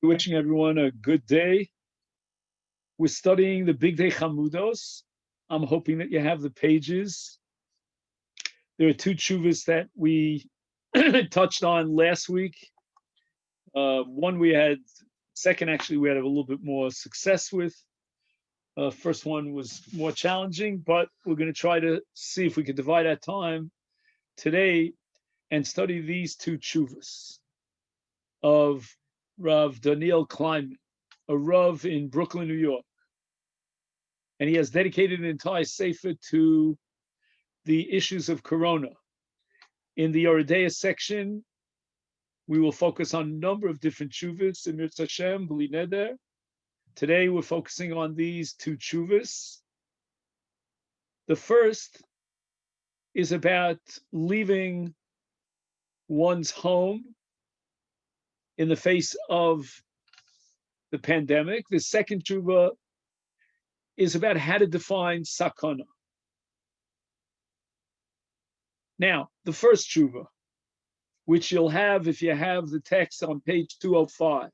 Wishing everyone a good day. We're studying the Big Day Chamudos. I'm hoping that you have the pages. There are two tshuvas that we touched on last week. One we had, second actually we had a little bit more success with. First one was more challenging, but we're going to try to see if we can divide our time today and study these two tshuvas of Rav Daniel Kleinman, a Rav in Brooklyn, New York. And he has dedicated an entire sefer to the issues of Corona. In the Yoredeya section, we will focus on a number of different tshuvas in Mirz Hashem, B'li Neder. Today, we're focusing on these two tshuvas. The first is about leaving one's home in the face of the pandemic. The second tshuva is about how to define sakana. Now, the first tshuva, which you'll have if you have the text on page 205.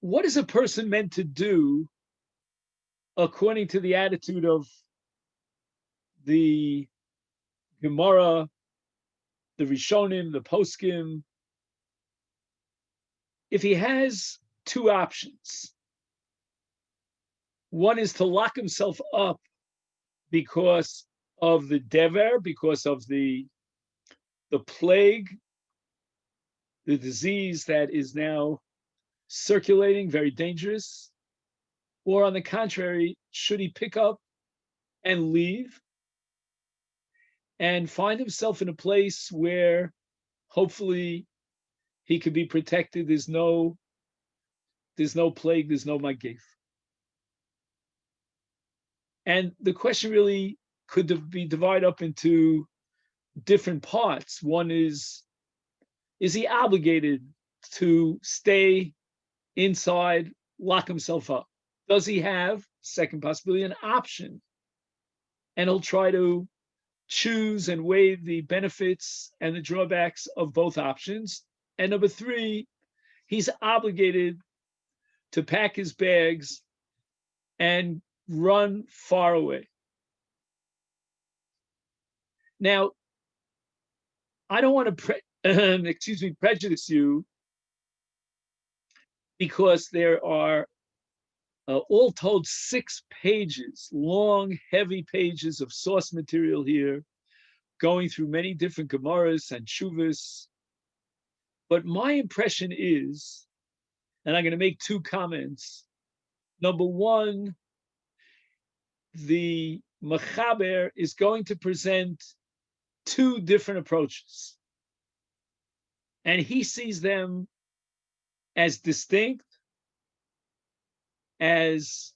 What is a person meant to do according to the attitude of the Gemara, the Rishonim, the Poskim, if he has two options? One is to lock himself up because of the dever, because of the plague, the disease that is now circulating, very dangerous. Or on the contrary, should he pick up and leave and find himself in a place where hopefully he could be protected? There's no plague, there's no magif. And the question really could be divided up into different parts. One is he obligated to stay inside, lock himself up? Does he have, second possibility, an option? And he'll try to choose and weigh the benefits and the drawbacks of both options. And number three, he's obligated to pack his bags and run far away. Now, I don't want to prejudice you, because there are all told 6 pages, long, heavy pages of source material here, going through many different Gemaras and Shuvas. But my impression is, and I'm going to make 2 comments. Number one, the Mechaber is going to present 2 different approaches. And he sees them as distinct, as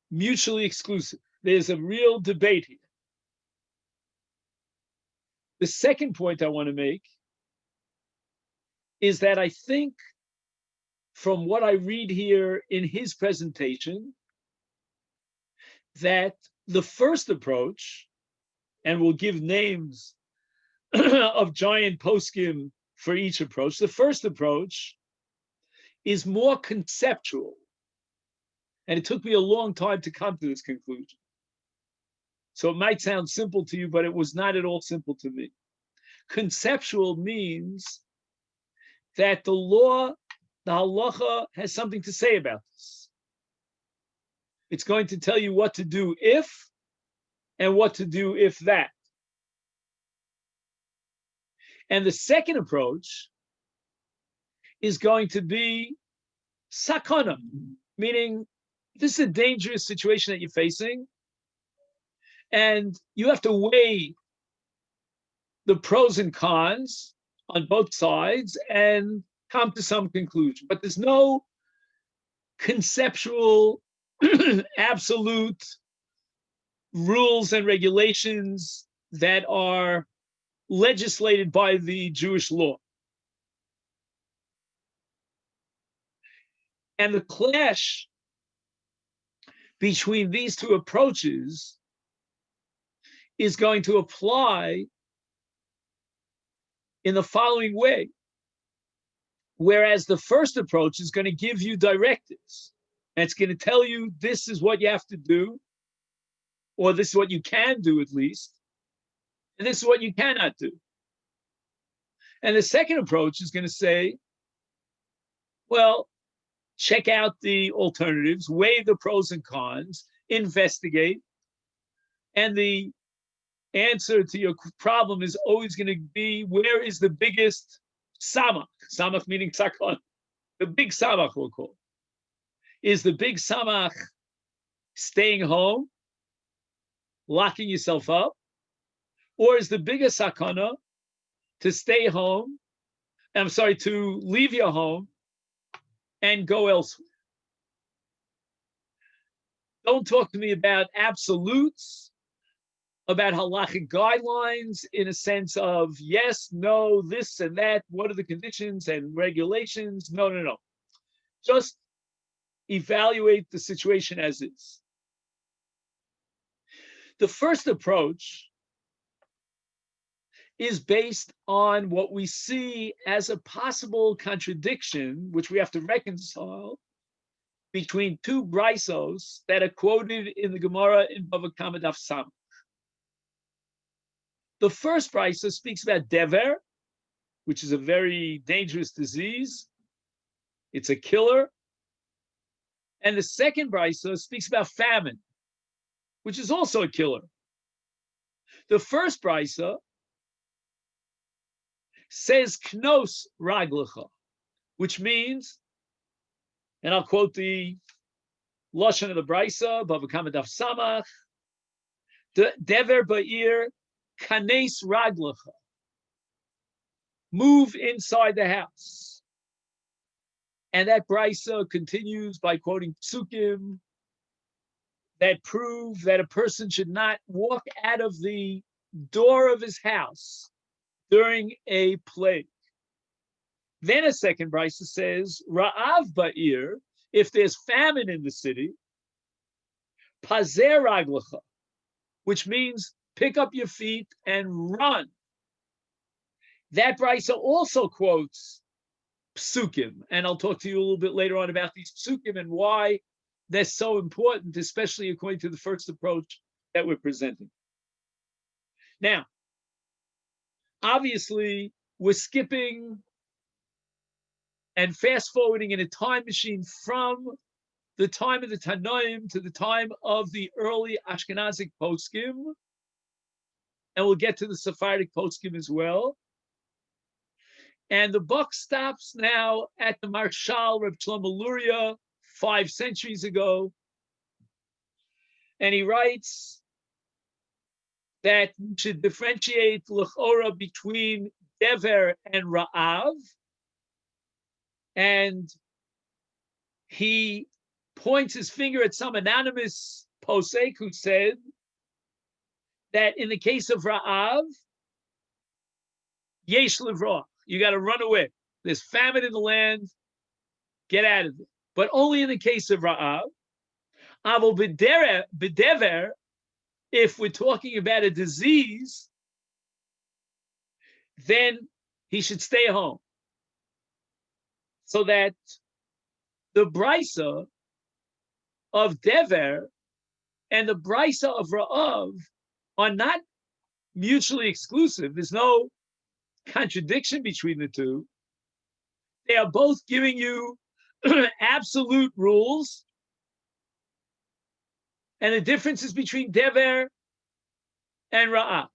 mutually exclusive. There's a real debate here. The second point I want to make is that I think, from what I read here in his presentation, that the first approach, and we'll give names of giant poskim for each approach, the first approach is more conceptual. And it took me a long time to come to this conclusion. So it might sound simple to you, but it was not at all simple to me. Conceptual means that the law, the halacha, has something to say about this. It's going to tell you what to do if, and what to do if that. And the second approach is going to be sakana, meaning this is a dangerous situation that you're facing, and you have to weigh the pros and cons on both sides and come to some conclusion. But there's no conceptual, absolute rules and regulations that are legislated by the Jewish law. And the clash between these 2 approaches is going to apply in the following way. Whereas the first approach is going to give you directives, and it's going to tell you this is what you have to do, or this is what you can do at least, and this is what you cannot do. And the second approach is going to say, well, check out the alternatives, weigh the pros and cons, investigate, and the answer to your problem is always going to be, where is the biggest samach? Samach meaning sakon. The big samach, we'll call. Is the big samach staying home, locking yourself up? Or is the biggest sakana to stay home, to leave your home and go elsewhere? Don't talk to me about absolutes, about halachic guidelines in a sense of yes, no, this and that, what are the conditions and regulations? No. Just evaluate the situation as is. The first approach is based on what we see as a possible contradiction, which we have to reconcile, between two brisos that are quoted in the Gemara in Bava Kama Daf Sam. The first brisa speaks about dever, which is a very dangerous disease. It's a killer. And the second brisa speaks about famine, which is also a killer. The first brisa says knos raglecha, which means, and I'll quote the lashon of the brisa, Bava Kama Daf Samach, dever ba'ir kanes raglecha, move inside the house. And that brisa continues by quoting psukim that prove that a person should not walk out of the door of his house during a plague. Then a second brisa says, Ra'av ba'ir, if there's famine in the city, pazer raglecha, which means pick up your feet and run. That brisa also quotes psukim, and I'll talk to you a little bit later on about these psukim and why they're so important, especially according to the first approach that we're presenting. Now, obviously, we're skipping and fast forwarding in a time machine from the time of the Tanoim to the time of the early Ashkenazic poskim, and we'll get to the Sephardic poskim as well. And the buck stops now at the Marshal Reb Shlomo Luria 5 centuries ago, and he writes that we should differentiate l'chora between dever and ra'av, and he points his finger at some anonymous posek who said that in the case of ra'av, yesh livrach, you got to run away. There's famine in the land, get out of it. But only in the case of ra'av. Avol b'dever, if we're talking about a disease, then he should stay home. So that the brisa of dever and the brisa of ra'av are not mutually exclusive. There's no contradiction between the two. They are both giving you absolute rules, and the differences between dever and ra'av.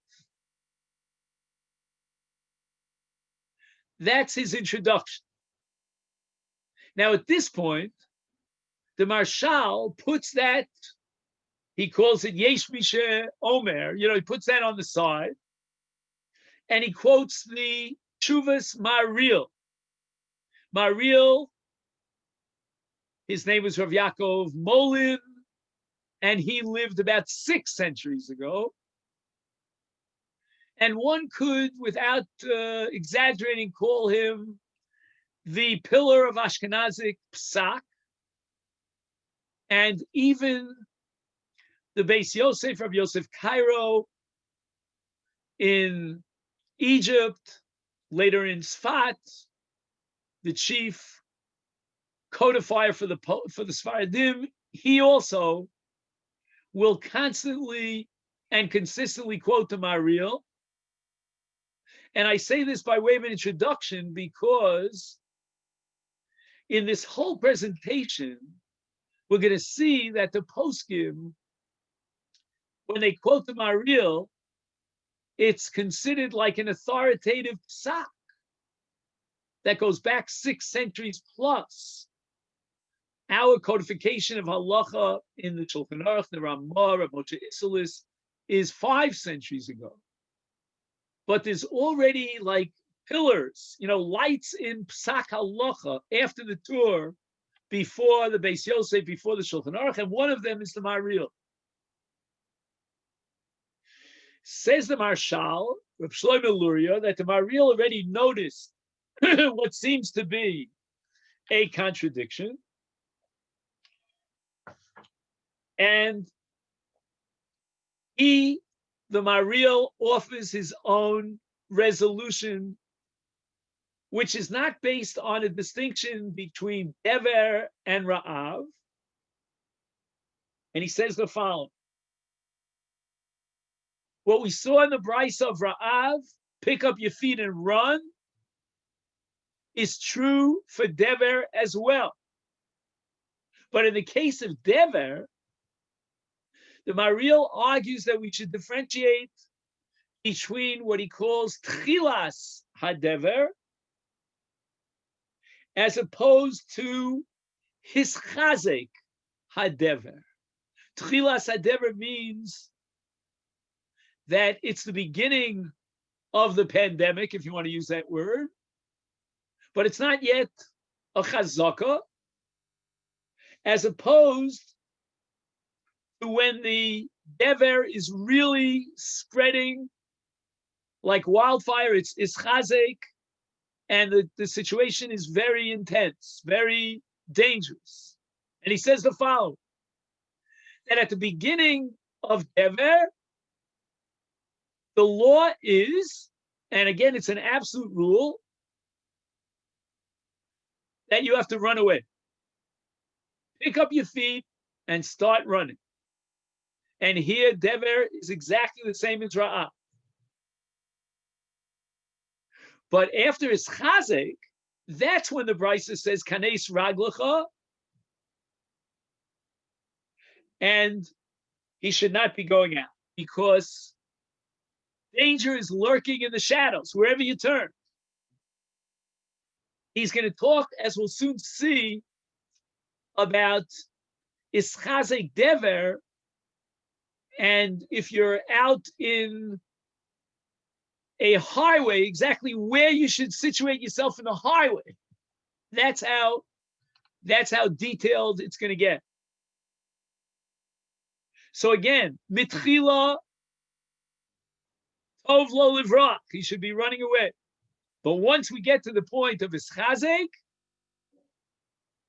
That's his introduction. Now, at this point, the Marshal puts that, he calls it Yesh Mishe Omer, he puts that on the side, and he quotes the Chuvas Maril. Maril, his name was Rav Yaakov Molin, and he lived about 6 centuries ago. And one could, without exaggerating, call him the pillar of Ashkenazic psak. And even the Beis Yosef, Rav Yosef Cairo in Egypt, later in Sfat, the chief codifier for the Sfaradim, he also will constantly and consistently quote the Maharil. And I say this by way of an introduction because in this whole presentation, we're going to see that the poskim, when they quote the Maharil, it's considered like an authoritative psak that goes back 6 centuries plus. Our codification of halacha in the Shulchan Aruch, the Ramah, of Moshe Isserles, is 5 centuries ago. But there's already like pillars, lights in psak halacha after the tour, before the Beis Yosef, before the Shulchan Aruch, and one of them is the Maharil. Says the Marshal, Reb Shlomo Luria, that the Maharil already noticed what seems to be a contradiction. And the Maharil, offers his own resolution, which is not based on a distinction between Dever and Ra'av. And he says the following. What we saw in the Brisa of Ra'av, pick up your feet and run, is true for Dever as well. But in the case of Dever, the Maharil argues that we should differentiate between what he calls Tchilas HaDever as opposed to Hischazek HaDever. Tchilas HaDever means that it's the beginning of the pandemic, if you want to use that word, but it's not yet a chazaka, as opposed to when the dever is really spreading like wildfire. It's chazek, and the situation is very intense, very dangerous. And he says the following, that at the beginning of dever, the law is, and again, it's an absolute rule, that you have to run away. Pick up your feet and start running. And here, Dever is exactly the same as Ra'ah. But after his Chazek, that's when the Brisa says, Kanes Raglacha, and he should not be going out, because danger is lurking in the shadows, wherever you turn. He's going to talk, as we'll soon see, about Ischazek Dever, and if you're out in a highway, exactly where you should situate yourself in the highway. That's how detailed it's going to get. So again, mitchila tov lo livrach, he should be running away. But once we get to the point of ischazek,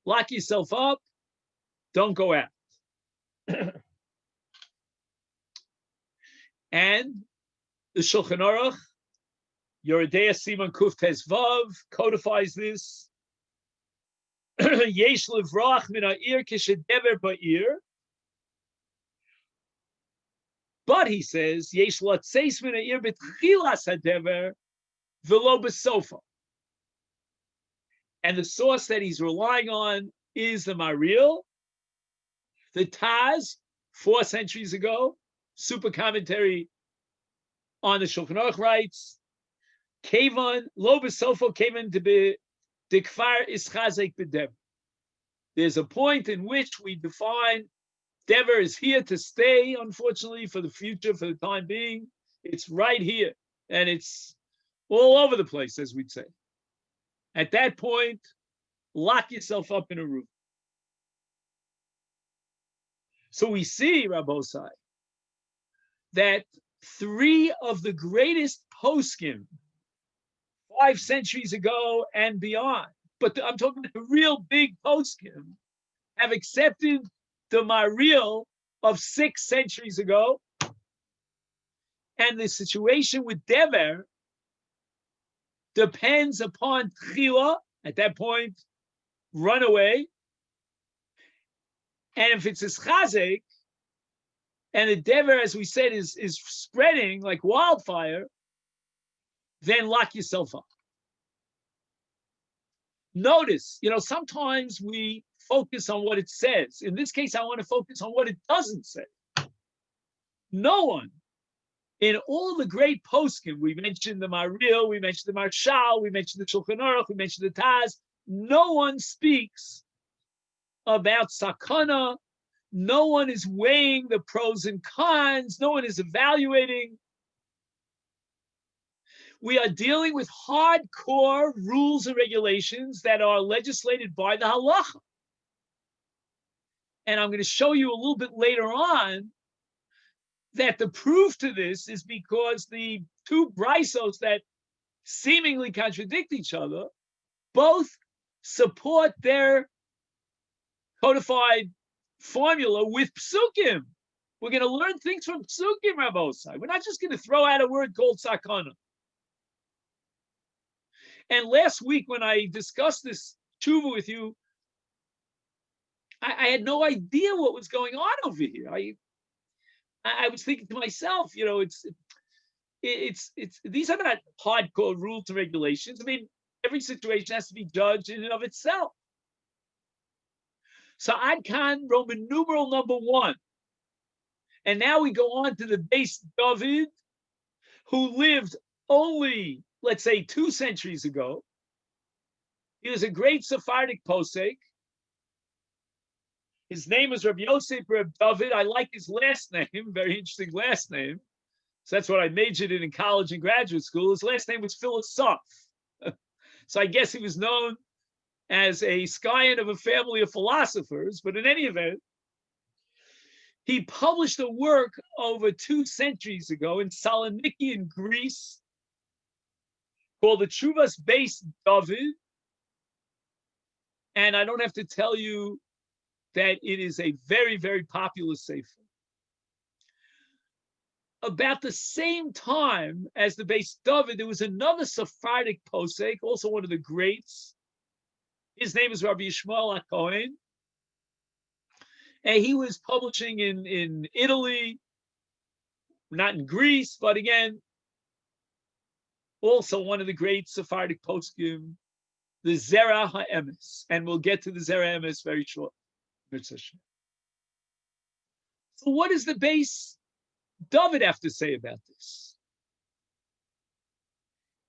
lock yourself up, don't go out. And the Shulchan Aruch, Yoredei Siman Kuf Tes Vav, codifies this. Yesh livrach min ha'ir kishedever ba'ir. But he says, Yesh latzeis min ha'ir b'tchilas ha'dever v'lo b'sofa. And the source that he's relying on is the Maharil. The Taz, 4 centuries ago, super commentary on the Shulchan Aruch, writes, Kevan lo b'sofa kevan dekfar ischazek b'dever. There's a point in which we define Dever is here to stay, unfortunately, for the future, for the time being. It's right here, and it's all over the place, as we'd say. At that point, lock yourself up in a room. So we see, Rabbosai, that 3 of the greatest poskim 5 centuries ago and beyond, but I'm talking about the real big poskim, have accepted the Maharil of 6 centuries ago, and the situation with Dever depends upon tchila. At that point, run away. And if it's a chazek, and the dever, as we said, is spreading like wildfire, then lock yourself up. Notice, sometimes we focus on what it says. In this case, I want to focus on what it doesn't say. No one in all the great poskim, we mentioned the Maril, we mentioned the Marshal, we mentioned the Shulchan Aruch, we mentioned the Taz, no one speaks about sakana. No one is weighing the pros and cons. No one is evaluating. We are dealing with hardcore rules and regulations that are legislated by the halacha. And I'm going to show you a little bit later on that the proof to this is because the two brisos that seemingly contradict each other both support their codified formula with psukim. We're going to learn things from psukim, Rabbosai. We're not just going to throw out a word called sakana. And last week when I discussed this tshuva with you, I had no idea what was going on over here. I was thinking to myself, it's these are not hardcore rules and regulations. I mean, every situation has to be judged in and of itself. So Ad Kan, Roman numeral number 1. And now we go on to the base David, who lived only, let's say, 2 centuries ago. He was a great Sephardic posek. His name was Rabbi Yosef Reb David. I like his last name, very interesting last name. So that's what I majored in college and graduate school. His last name was Philosoph. So I guess he was known as a scion of a family of philosophers, but in any event, he published a work over 2 centuries ago in Saloniki in Greece called the Chuvas Beis David. And I don't have to tell you that it is a very, very popular sefer. About the same time as the Beis David, there was another Sephardic posek, also one of the greats. His name is Rabbi Yishmael HaKohen. And he was publishing in Italy, not in Greece, but again, also one of the great Sephardic poskim, the Zera HaEmes. And we'll get to the Zera HaEmes very shortly. So what does the Beis David have to say about this?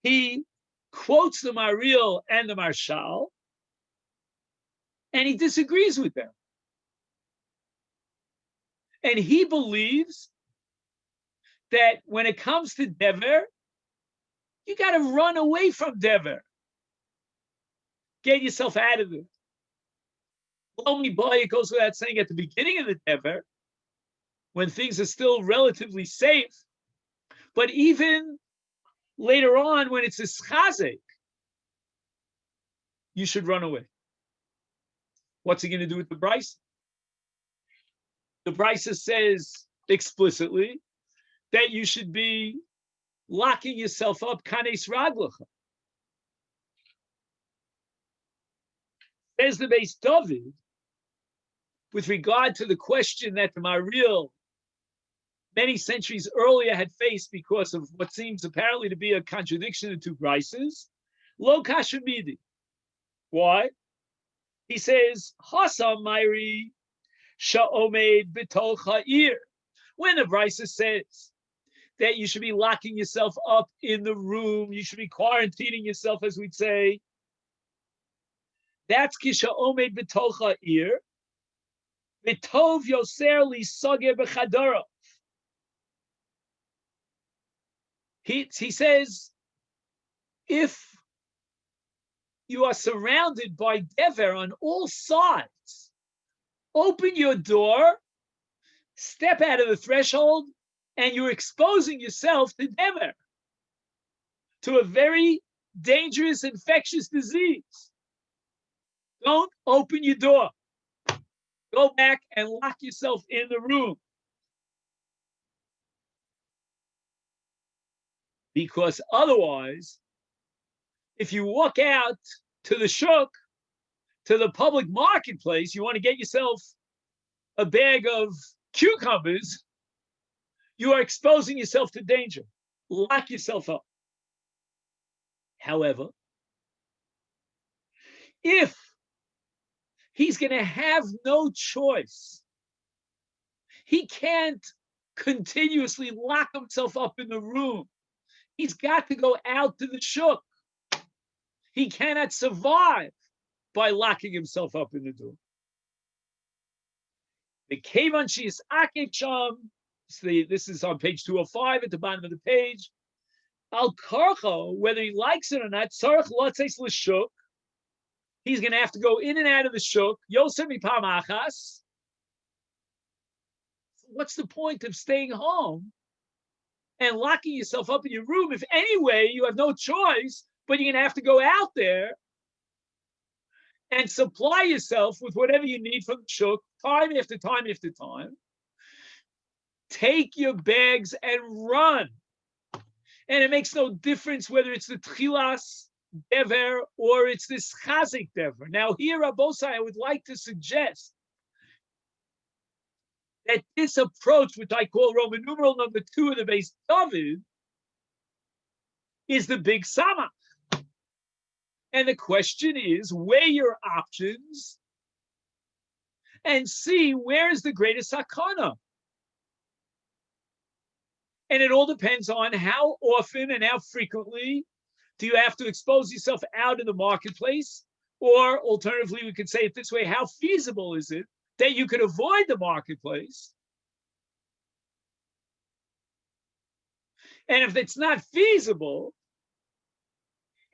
He quotes the Maril and the Marshal, and he disagrees with them. And he believes that when it comes to Dever, you got to run away from Dever. Get yourself out of it. Only boy, it goes without saying at the beginning of the Dever, when things are still relatively safe, but even later on when it's a schazek, you should run away. What's he going to do with the Brisa? The Brisa says explicitly that you should be locking yourself up, kanes raglacha. Says the Beis David, with regard to the question that the Maril many centuries earlier had faced because of what seems apparently to be a contradiction in 2 Brisas, lo kasher midi. Why? He says, Hasam Mairi Sha'omed B'tol Cha'ir. When the Brisa says that you should be locking yourself up in the room, you should be quarantining yourself, as we'd say, that's Kisha'omed B'tol Cha'ir. B'tov Yoser Li Soger B'chadoro. He says, if you are surrounded by Dever on all sides, open your door, step out of the threshold, and you're exposing yourself to Dever, to a very dangerous infectious disease. Don't open your door. Go back and lock yourself in the room. Because otherwise, if you walk out to the shuk, to the public marketplace, you want to get yourself a bag of cucumbers, you are exposing yourself to danger. Lock yourself up. However, if he's going to have no choice, he can't continuously lock himself up in the room. He's got to go out to the shuk. He cannot survive by locking himself up in the door. The Kevan Shis Akecham, this is on page 205 at the bottom of the page. Al Karcho, whether he likes it or not, Tzarech Lotzeis L'Shuk, he's going to have to go in and out of the shuk. Yosef Mipam Achas. What's the point of staying home and locking yourself up in your room if anyway you have no choice, but you're going to have to go out there and supply yourself with whatever you need from the shuk, time after time after time. Take your bags and run. And it makes no difference whether it's the Tchilas Dever or it's this Chazik Dever. Now here, Rabosai, I would like to suggest that this approach, which I call Roman numeral number 2 of the base David, is the big Samach. And the question is, weigh your options and see where is the greatest sakana. And it all depends on how often and how frequently do you have to expose yourself out in the marketplace, or alternatively, we could say it this way, how feasible is it that you could avoid the marketplace? And if it's not feasible,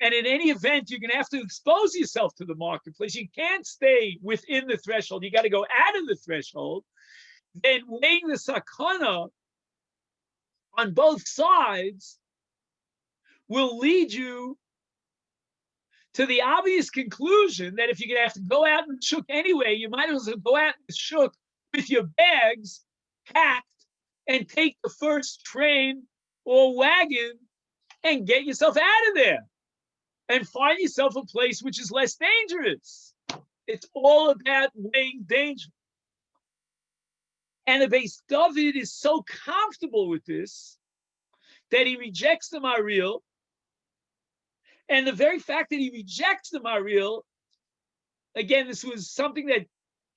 and in any event, you're going to have to expose yourself to the marketplace, you can't stay within the threshold, you got to go out of the threshold, then weighing the sakana on both sides will lead you to the obvious conclusion that if you're going to have to go out in the shuk anyway, you might as well go out in the shuk with your bags packed and take the first train or wagon and get yourself out of there and find yourself a place which is less dangerous. It's all about weighing danger. And the base David is so comfortable with this that he rejects the Maril. And the very fact that he rejects the Maril, again, this was something that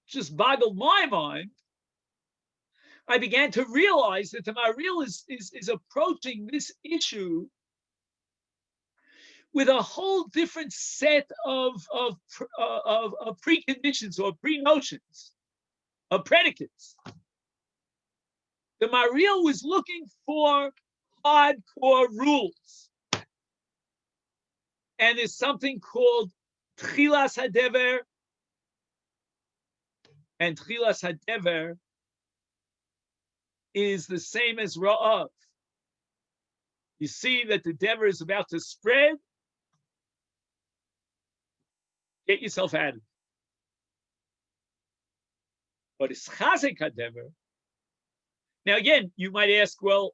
just boggled my mind. I began to realize that the Maril is approaching this issue with a whole different set of preconditions or pre-notions, of predicates. The Maril was looking for hardcore rules. And there's something called Tchilas HaDever. And Tchilas HaDever is the same as Ra'av. You see that the Dever is about to spread. Get yourself out of it. But it's Chazik HaDever. Now again, you might ask, well,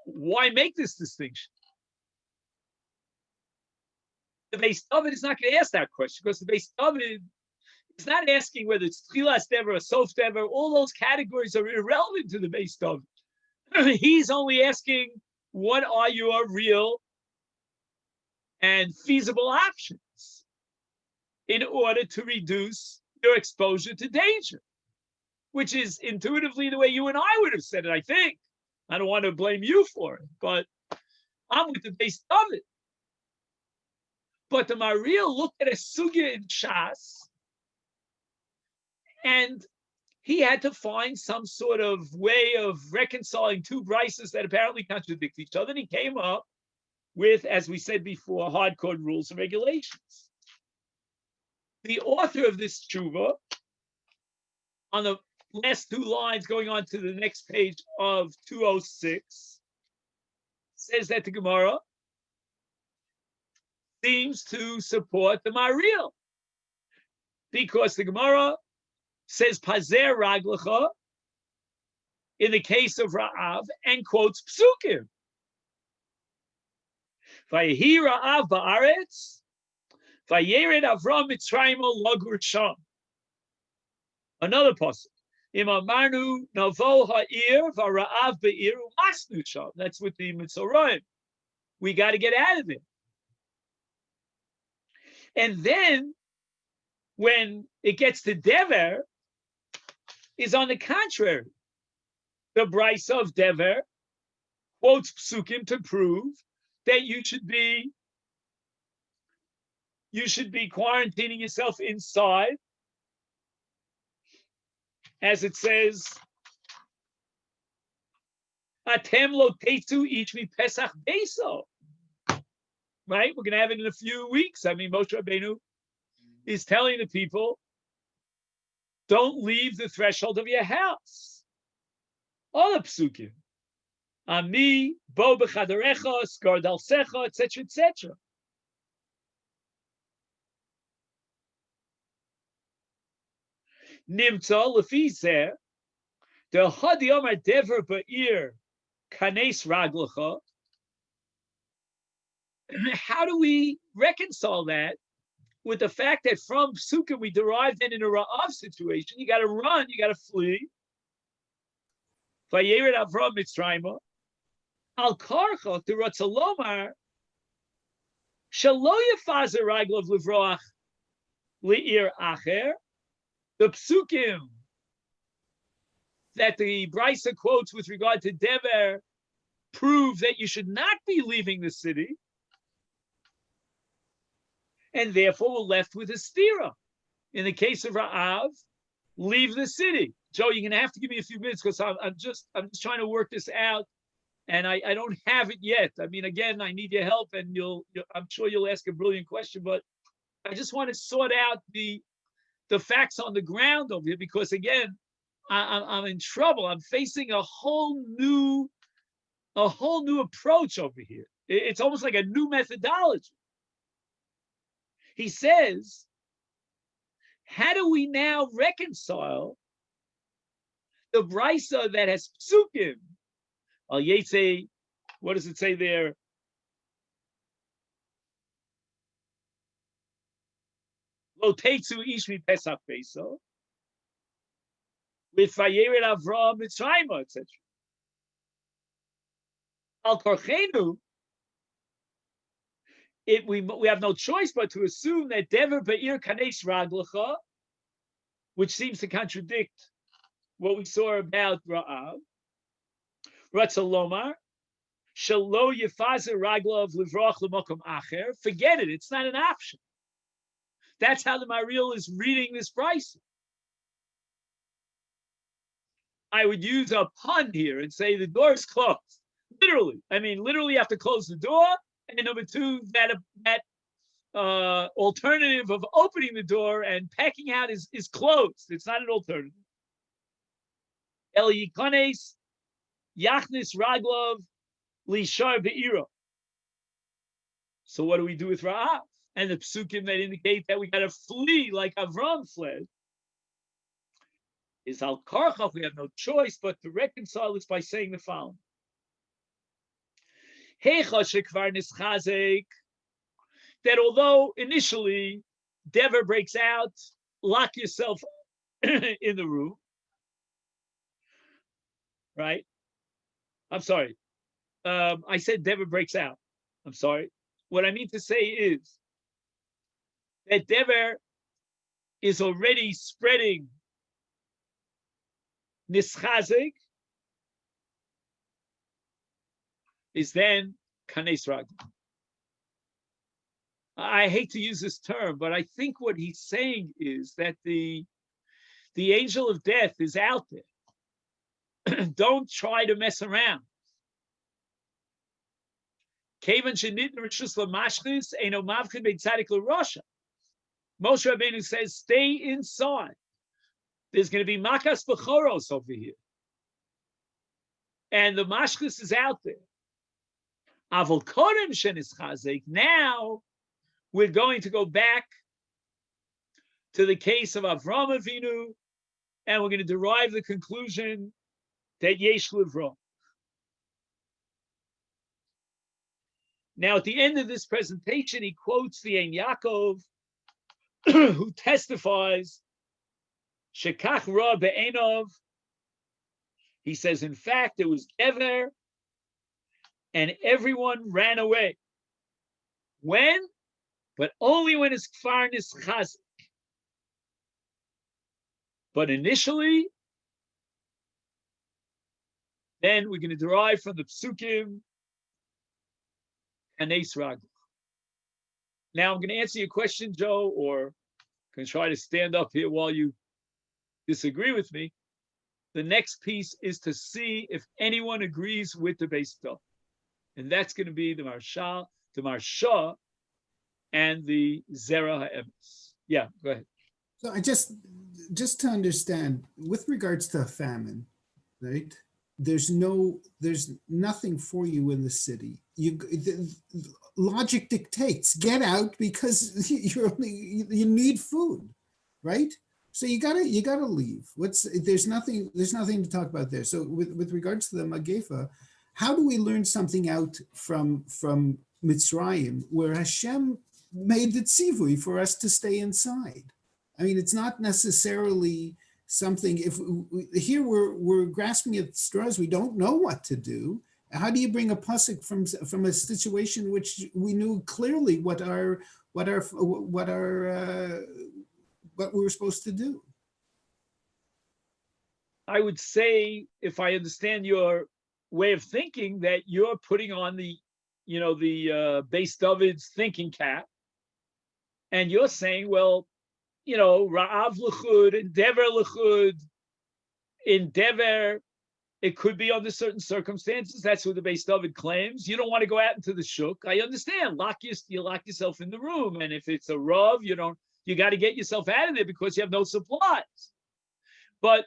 why make this distinction? The base David is not going to ask that question because the base David is not asking whether it's Tchilas Dever or Sof Dever. All those categories are irrelevant to the base David. He's only asking, what are your real and feasible options in order to reduce your exposure to danger? Which is intuitively the way you and I would have said it, I think. I don't want to blame you for it, but I'm with the base David. But the Maril looked at a sugya in Shas, and he had to find some sort of way of reconciling two brises that apparently contradict each other. And he came up with, as we said before, hardcore rules and regulations. The author of this tshuva, on the last two lines going on to the next page of 206, says that the Gemara seems to support the Maril, because the Gemara says Pazer Raglecha in the case of Ra'av and quotes Psukim. Vayehi ra'av ba'aretz, vayered Avram Mitzrayim lagur sham. Another pasuk. Im amarnu navo ha'ir v'ra'av be'ir u'masnu sham. That's with the Mitzrayim. We got to get out of it. And then, when it gets to Dever, is on the contrary. The Brisa of Dever quotes psukim to prove that you should be quarantining yourself inside, as it says, Atem lo teitzu ich mi Pesach beso. Right? We're going to have it in a few weeks. I mean, Moshe Rabbeinu is telling the people, don't leave the threshold of your house. All the psukim. Ami, bo b'chadarecha, skar dalsecha, etc., etc. Nimtza, lefi zeh, the hadi omar dever ba'ir kanes raglecha. How do we reconcile that with the fact that from psukim we derive that in a ra'av situation, you got to run, you got to flee. Vayered Avram Mitzrayim al karcha to Ratzalomar shalo yafazer raglov livroach li'ir acher. The psukim that the Brisa quotes with regard to Dever prove that you should not be leaving the city. And therefore, we're left with a stira. In the case of Ra'av, leave the city. Joe, you're going to have to give me a few minutes because I'm just trying to work this out, and I don't have it yet. I mean, again, I need your help, and I'm sure you'll ask a brilliant question, but I just want to sort out the facts on the ground over here because, again, I'm in trouble. I'm facing a whole new approach over here. It's almost like a new methodology. He says, how do we now reconcile the brisa that has psukim? Al Yetze, what does it say there? Lo teitzu ishmi pesach beso, with vayered Avram Mitzrayim, etc. Al korchenu, we have no choice but to assume that Dever Be'ir Kanesh Raglecha, which seems to contradict what we saw about Ra'av. Ratzalomar, Shalo Yefazer Raglov Livrach L'Mokom Acher. Forget it, it's not an option. That's how the Maril is reading this price. I would use a pun here and say the door is closed. Literally. I mean, literally you have to close the door. And number two, that alternative of opening the door and packing out is closed. It's not an alternative. El Yikones Yachnis Raglov Lishar Be'iro. So what do we do with Ra'av? And the psukim that indicate that we got to flee like Avram fled is Al Karchach. We have no choice but to reconcile this by saying the following. That although initially Dever breaks out, lock yourself in the room, right? I'm sorry. I said Dever breaks out. I'm sorry. What I mean to say is that Dever is already spreading Nischazek, is then Kanes Rag. I hate to use this term, but I think what he's saying is that the angel of death is out there. Don't try to mess around. Moshe Rabbeinu says, stay inside. There's going to be makas b'choros over here. And the mashchus is out there. Avol kodem shenis chazek. Now we're going to go back to the case of Avram Avinu, and we're going to derive the conclusion that yesh livro. Now, at the end of this presentation, he quotes the Ein Yaakov, who testifies, Shekach ra be'enov. He says, in fact, it was Ever, and everyone ran away. When? But only when his kfar nischazik. But initially, then we're going to derive from the psukim Hanes Ragel. Now I'm going to answer your question, Joe, or can try to stand up here while you disagree with me. The next piece is to see if anyone agrees with the base stuff. And that's going to be the Marsha, and the Zera HaEmes. Yeah, go ahead. So I just to understand, with regards to famine, right? There's nothing for you in the city. Logic dictates, get out because you need food, right? So you gotta leave. There's nothing to talk about there. So with regards to the Magefa, how do we learn something out from Mitzrayim, where Hashem made the tzivui for us to stay inside? I mean, it's not necessarily something. If here we're grasping at straws, we don't know what to do. How do you bring a pasuk from a situation which we knew clearly what we were supposed to do? I would say, if I understand your way of thinking, that you're putting on the Beis David's thinking cap, and you're saying, well, Ra'av l'chud, endeavor l'chud, endeavor, it could be under certain circumstances. That's what the Beis David claims. You don't want to go out into the shuk. I understand. You lock yourself in the room, and if it's a rav, you got to get yourself out of there because you have no supplies. But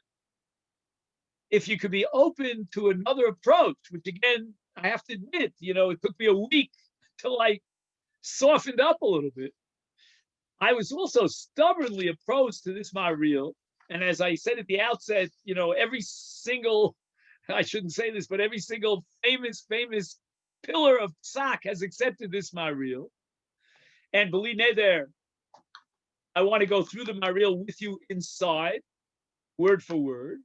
if you could be open to another approach, which again, I have to admit, it took me a week till I softened up a little bit. I was also stubbornly opposed to this Ma'aril. And as I said at the outset, every single, I shouldn't say this, but every single famous pillar of Psak has accepted this Ma'aril. And B'li Neder, I want to go through the Ma'aril with you inside, word for word.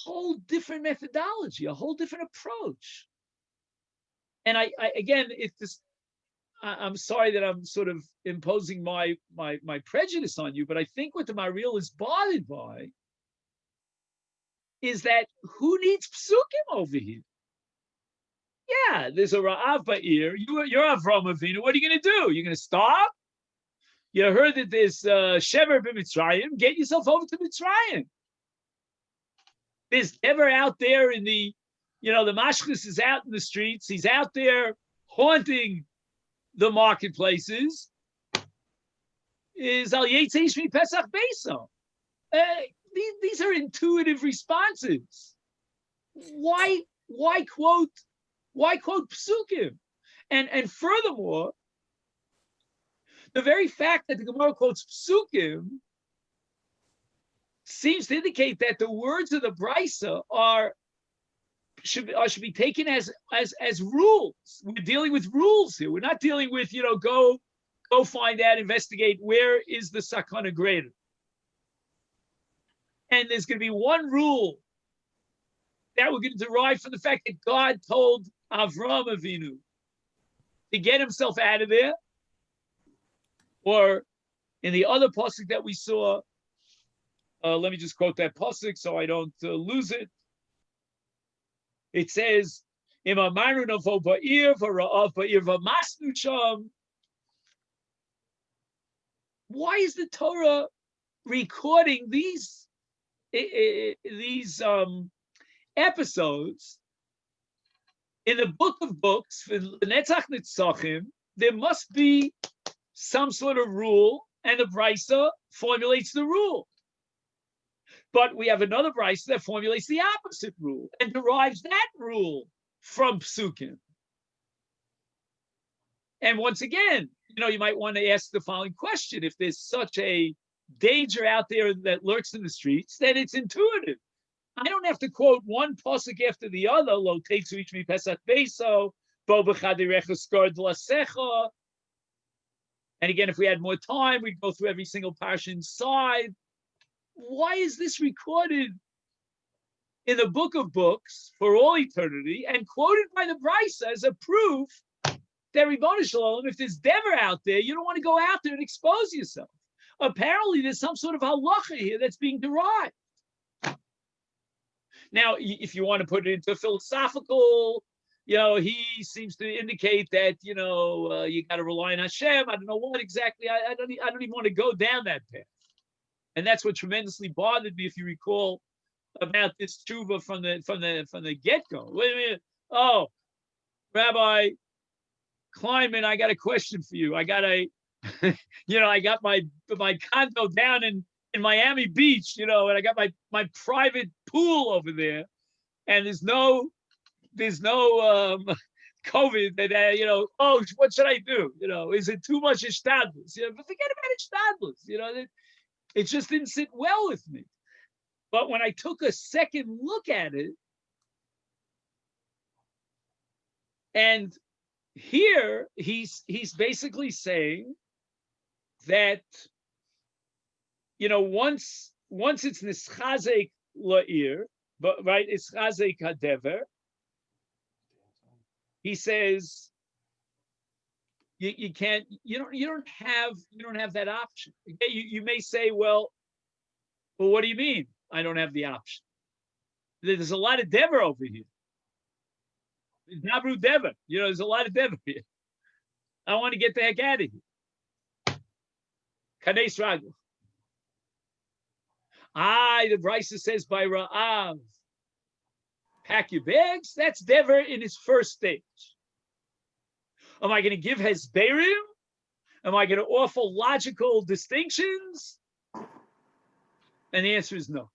Whole different methodology, a whole different approach. And I again, it's just, I'm sorry that I'm sort of imposing my prejudice on you, but I think what the Ma'aril is bothered by is that who needs psukim over here? Yeah, there's a Ra'av Ba'ir. You're Avram Avinu. What are you going to do? You're going to starve? You heard that there's Shever b'Mitzrayim. Get yourself over to Mitzrayim. There's never out there in the Mashchus is out in the streets. He's out there haunting the marketplaces. Is Al Yetzish Mi Pesach Beso. These are intuitive responses. Why quote psukim? And furthermore, the very fact that the Gemara quotes psukim seems to indicate that the words of the Brisa should be taken as rules. We're dealing with rules here. We're not dealing with go find out, investigate where is the sakana greater. And there's going to be one rule that we're going to derive from the fact that God told Avram Avinu to get himself out of there. Or in the other pasuk that we saw, let me just quote that pasuk so I don't lose it. It says, "Im amaru navo ba'ir v'ra'av ba'ir v'masnu sham." Why is the Torah recording these episodes in the book of books? For Netzach Nitzachim, there must be some sort of rule, and the Brisa formulates the rule. But we have another Brisa that formulates the opposite rule and derives that rule from psukim. And once again, you might want to ask the following question: if there's such a danger out there that lurks in the streets, then it's intuitive. I don't have to quote one pasuk after the other, Lo teitzu ish mi pesach beso, Bo b'chadirecha skor dlasecha. And again, if we had more time, we'd go through every single parsha inside. Why is this recorded in the book of books for all eternity and quoted by the Brisa as a proof that Ribono Shel Olam, if there's Dever out there, you don't want to go out there and expose yourself. Apparently, there's some sort of halacha here that's being derived. Now, if you want to put it into philosophical, he seems to indicate that, you got to rely on Hashem. I don't know what exactly. I don't even want to go down that path. And that's what tremendously bothered me, if you recall, about this tshuva from the get-go. Wait a minute. Oh, Rabbi Kleinman, I got a question for you. I got I got my condo down in Miami Beach, and I got my private pool over there, and there's no COVID that oh, what should I do? Is it too much ishtadlus? But forget about ishtadlus. It just didn't sit well with me. But when I took a second look at it, and here he's basically saying that once it's nischazek la'ir, but right, it's chazek hadever. He says you can't, you don't have that option. You may say, well, what do you mean I don't have the option? There's a lot of dever over here. Nabru dever, there's a lot of dever here. I want to get the heck out of here. Kanes ragel. The Brisa says by Ra'av, pack your bags. That's dever in his first stage. Am I going to give hesberim? Am I going to offer logical distinctions? And the answer is no.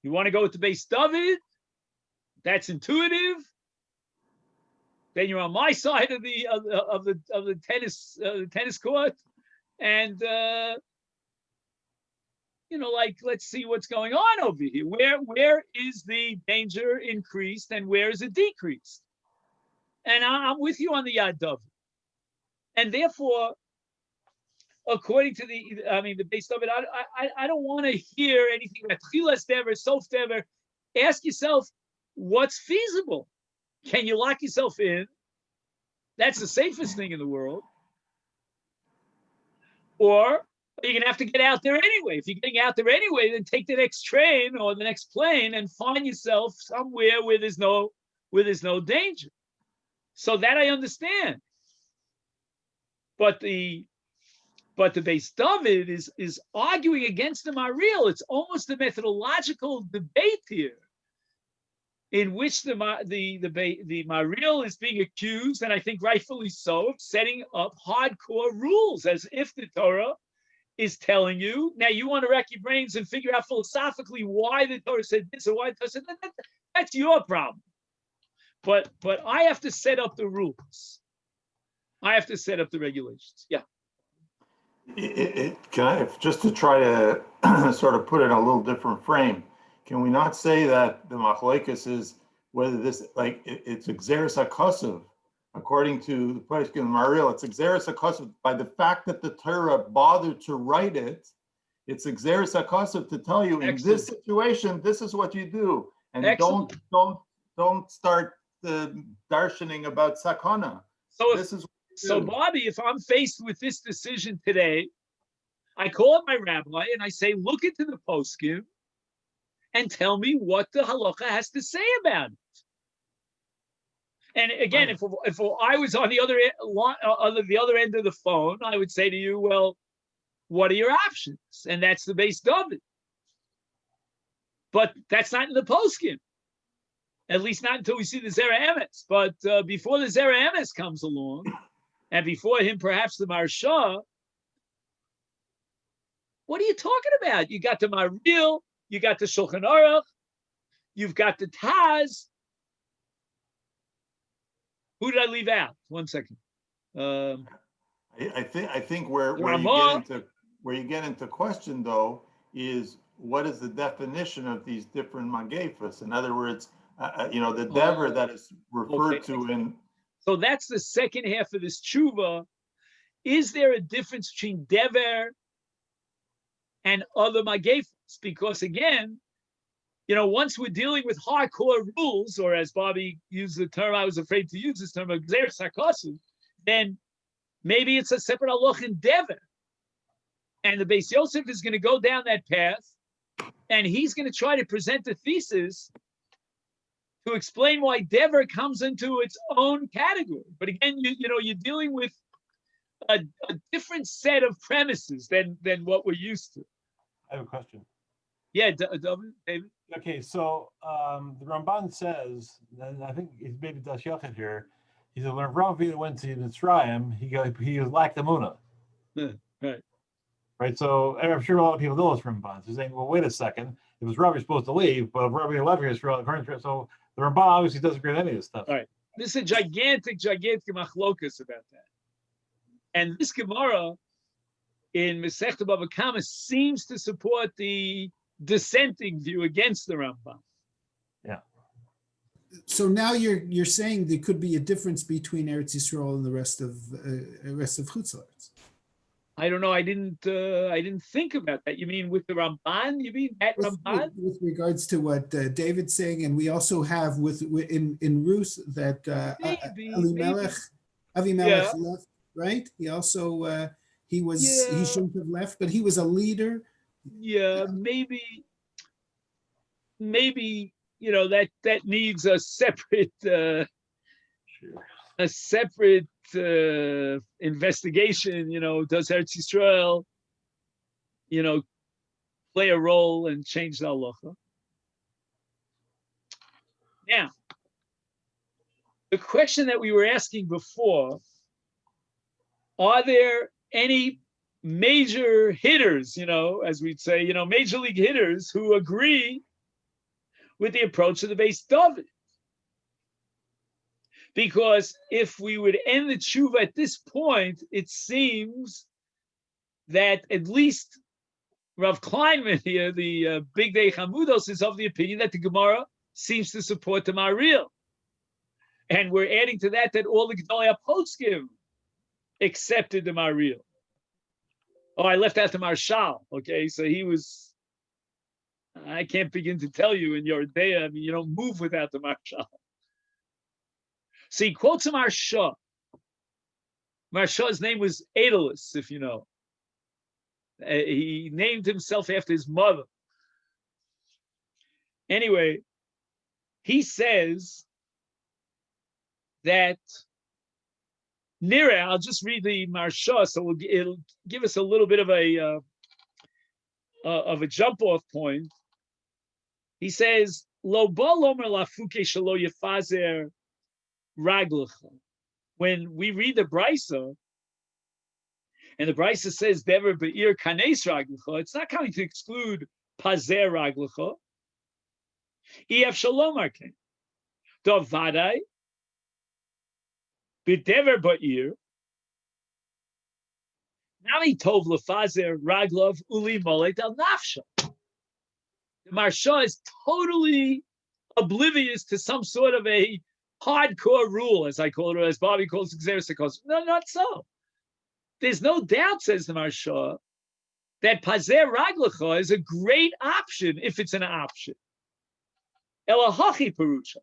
You want to go with the Beis David? That's intuitive. Then you're on my side of the tennis court, and let's see what's going on over here. Where is the danger increased and where is it decreased? And I'm with you on the Yad David. And therefore, according to the Beis David, I don't want to hear anything about Chilas Dever, Sof Dever. Ask yourself, what's feasible? Can you lock yourself in? That's the safest thing in the world. Or you're going to have to get out there anyway. If you're getting out there anyway, then take the next train or the next plane and find yourself somewhere where there's no danger. So that I understand. But the Beis David is arguing against the Maril. It's almost a methodological debate here, in which the Maril is being accused, and I think rightfully so, of setting up hardcore rules, as if the Torah is telling you, now you want to rack your brains and figure out philosophically why the Torah said this or why the Torah said that. That's your problem. But I have to set up the rules. I have to set up the regulations. Yeah. Just to try to sort of put it in a little different frame, can we not say that the machlokes is whether this, it's exeris hakasuv, according to the Piskei Maril, it's exeris hakasuv by the fact that the Torah bothered to write it. It's exeris hakasuv to tell you, in this situation, this is what you do, and don't start darshaning about sakana. So Bobby, if I'm faced with this decision today, I call up my rabbi and I say, look into the poskim and tell me what the halacha has to say about it. And again, right. if I was on the other end of the phone, I would say to you, well, what are your options? And that's the Beis David. But that's not in the poskim. At least not until we see the Zera Emes. But before the Zera Emes comes along, and before him, perhaps the Marsha, what are you talking about? You got the Maril, you got the Shulchan Aruch, you've got the Taz. Who did I leave out? 1 second. I think where you get into question though is what is the definition of these different magefas? In other words, the dever that is referred to in. So that's the second half of this tshuva. Is there a difference between dever and other magefos? Because again, once we're dealing with hardcore rules, or as Bobby used the term, I was afraid to use this term, of gzeres hakosim, then maybe it's a separate halach in dever. And the Beis Yosef is going to go down that path, and he's going to try to present a thesis to explain why dever comes into its own category. But again, you're dealing with a different set of premises than what we're used to. I have a question. Yeah, David. Okay, so the Ramban says, and I think he's maybe Das Yochid here. He said when Avram went to Mitzrayim, he lacked Emunah. Right. Right. So I'm sure a lot of people know this Ramban. So saying, well, wait a second. It was Rabbi supposed to leave, but if Rabbi left here, so the Ramban obviously doesn't agree with any of this stuff. All right. This is a gigantic machlokas about that. And this Gemara in Masechta Bava Kama seems to support the dissenting view against the Rambam. Yeah. So now you're saying there could be a difference between Eretz Yisrael and the rest of Chutz La'aretz. I don't know. I didn't think about that. You mean with the Ramban? You mean that Ramban? With regards to what David's saying, and we also have in Ruth that Avimelech left, right? He also he shouldn't have left, but he was a leader. Yeah, maybe that needs a separate investigation. Does Eretz Yisrael play a role and change the halacha? Now, the question that we were asking before: are there any major hitters, as we'd say, major league hitters who agree with the approach of the Beis David? Because if we would end the tshuva at this point, it seems that at least Rav Kleinman here, the Big Day Chamudos, is of the opinion that the Gemara seems to support the Maril. And we're adding to that all the Gedolei HaPoskim accepted the Maril. Oh, I left out the Marshal. Okay, so he was, I can't begin to tell you in your day, you don't move without the Marshal. So he quotes a Marsha. Marsha's name was Aedelus, if you know. He named himself after his mother. Anyway, he says that Nira, I'll just read the Marsha, so it'll give us a little bit of a jump-off point. He says, Lo ba lomer lafuke shelo yefazer raglecha. When we read the Brisa, and the Brisa says dever be'ir kanes raglecha, it's not coming to exclude pazer raglecha. Ef shalom arken. Do vadai b'dever ba'ir nami tov lefazer raglov uli molet al nafsha. The Marsha is totally oblivious to some sort of a hardcore rule, as I call it, or as Bobby calls it, gzeres hakosim. No, not so. There's no doubt, says the Marsha, that pazer raglecha is a great option if it's an option. Elahachi perusha.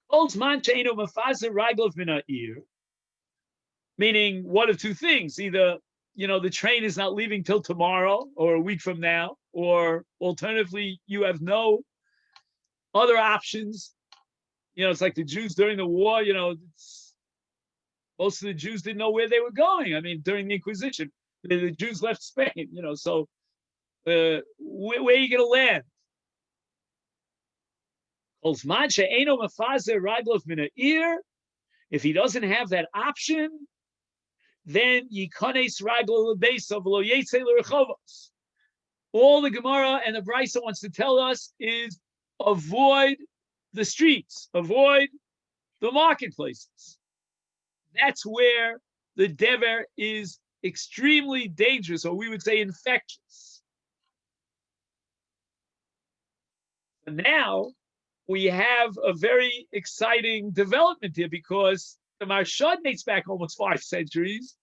Holds man she'eino mefazer raglov min ha'ir, meaning one of two things: either the train is not leaving till tomorrow or a week from now, or alternatively, you have no other options. It's like the Jews during the war, most of the Jews didn't know where they were going. I mean, during the Inquisition, the Jews left Spain, so where are you going to land? If he doesn't have that option, then yikanes raglo lebesav lo yetze l'rechovos. All the Gemara and the Brisa wants to tell us is avoid the streets, avoid the marketplaces. That's where the dever is extremely dangerous, or we would say infectious. And now, we have a very exciting development here because the Marsha dates back almost 5 centuries.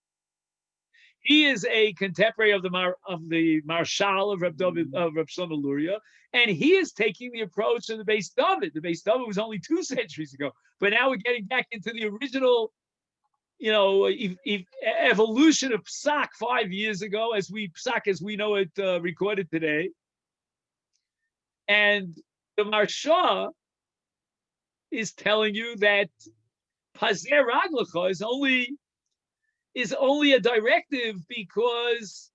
He is a contemporary of the Marshal of Reb Shlomo Luria, and he is taking the approach of the Beis David. The Beis David was only 2 centuries ago, but now we're getting back into the original, evolution of Psak 5 years ago, as we know it recorded today. And the Marsha is telling you that Pazer Raglacha is only a directive because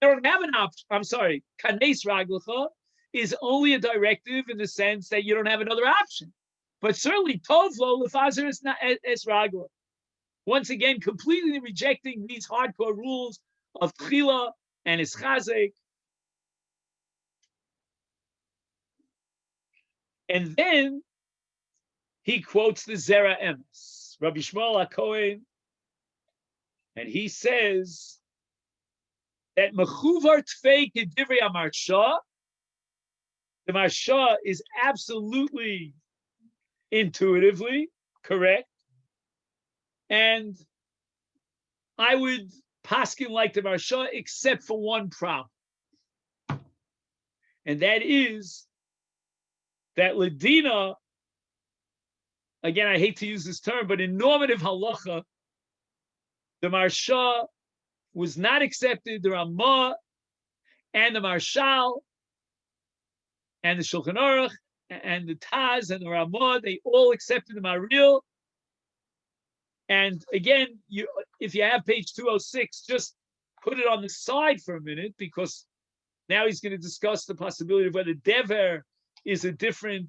they don't have an option. I'm sorry, Kanes Raglacha is only a directive in the sense that you don't have another option. But certainly Tovlo Lefazer is not es Ragla. Once again, completely rejecting these hardcore rules of Tchila and Ischazek. And then he quotes the Zera Emes, Rabbi Shmuel HaKohen, and he says that Mechuvar Tfei Kedivrei HaMarsha, the Marsha is absolutely intuitively correct, and I would paskin like the Marsha except for one problem, and that is that Ladina, again, I hate to use this term, but in normative halacha, the Marsha was not accepted. The Ramah and the Marshal and the Shulchan Aruch and the Taz and the Ramah, they all accepted the Maril. And again, if you have page 206, just put it on the side for a minute, because now he's going to discuss the possibility of whether Dever is a different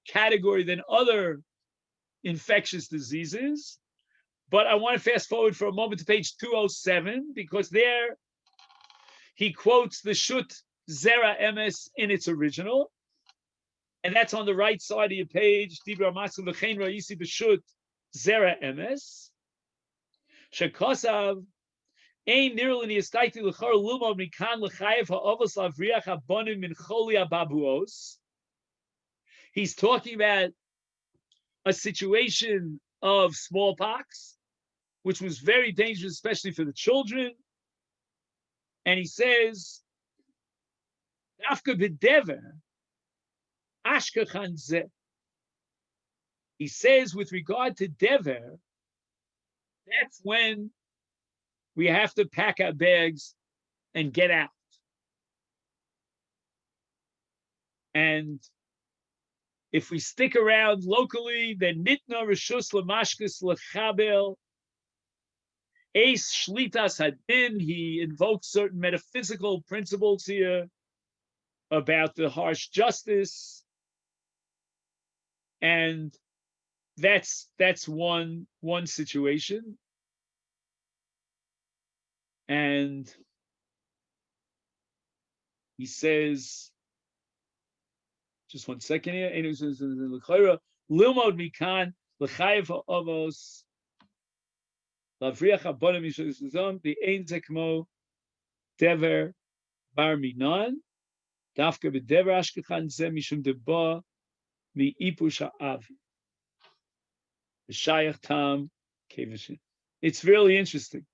category than other infectious diseases. But I want to fast forward for a moment to page 207, because there he quotes the Shut Zera Emes in its original. And that's on the right side of your page. Dibra Matzah V'chein Ra'isi B'Shut Zera Emes. Shekosav Ein Nirlini Estaiti L'chor Lumod Mikan L'chayev Ha'ovos Lavriach Ha'bonim Min Choli Ha'babuos. He's talking about a situation of smallpox, which was very dangerous, especially for the children. And he says, Afka b'dever, ashkachan zeh. He says, with regard to dever, that's when we have to pack our bags and get out. And if we stick around locally, then nitna reshus lamashkes lechabel, Ace Shlitas Hadin, he invokes certain metaphysical principles here about the harsh justice. And that's one situation. And he says, just 1 second here, Lilmod Mikan, L'chayev Ha'avos, Lavriach Ha'bonim Yishazon, the Ein Zekmo, Dever Bar Minan, Dafka B'Dever Ashkechan Zeh Mishum Deba, Mi Ipush Ha'avi. Shayach Tam Kevashin. It's really interesting.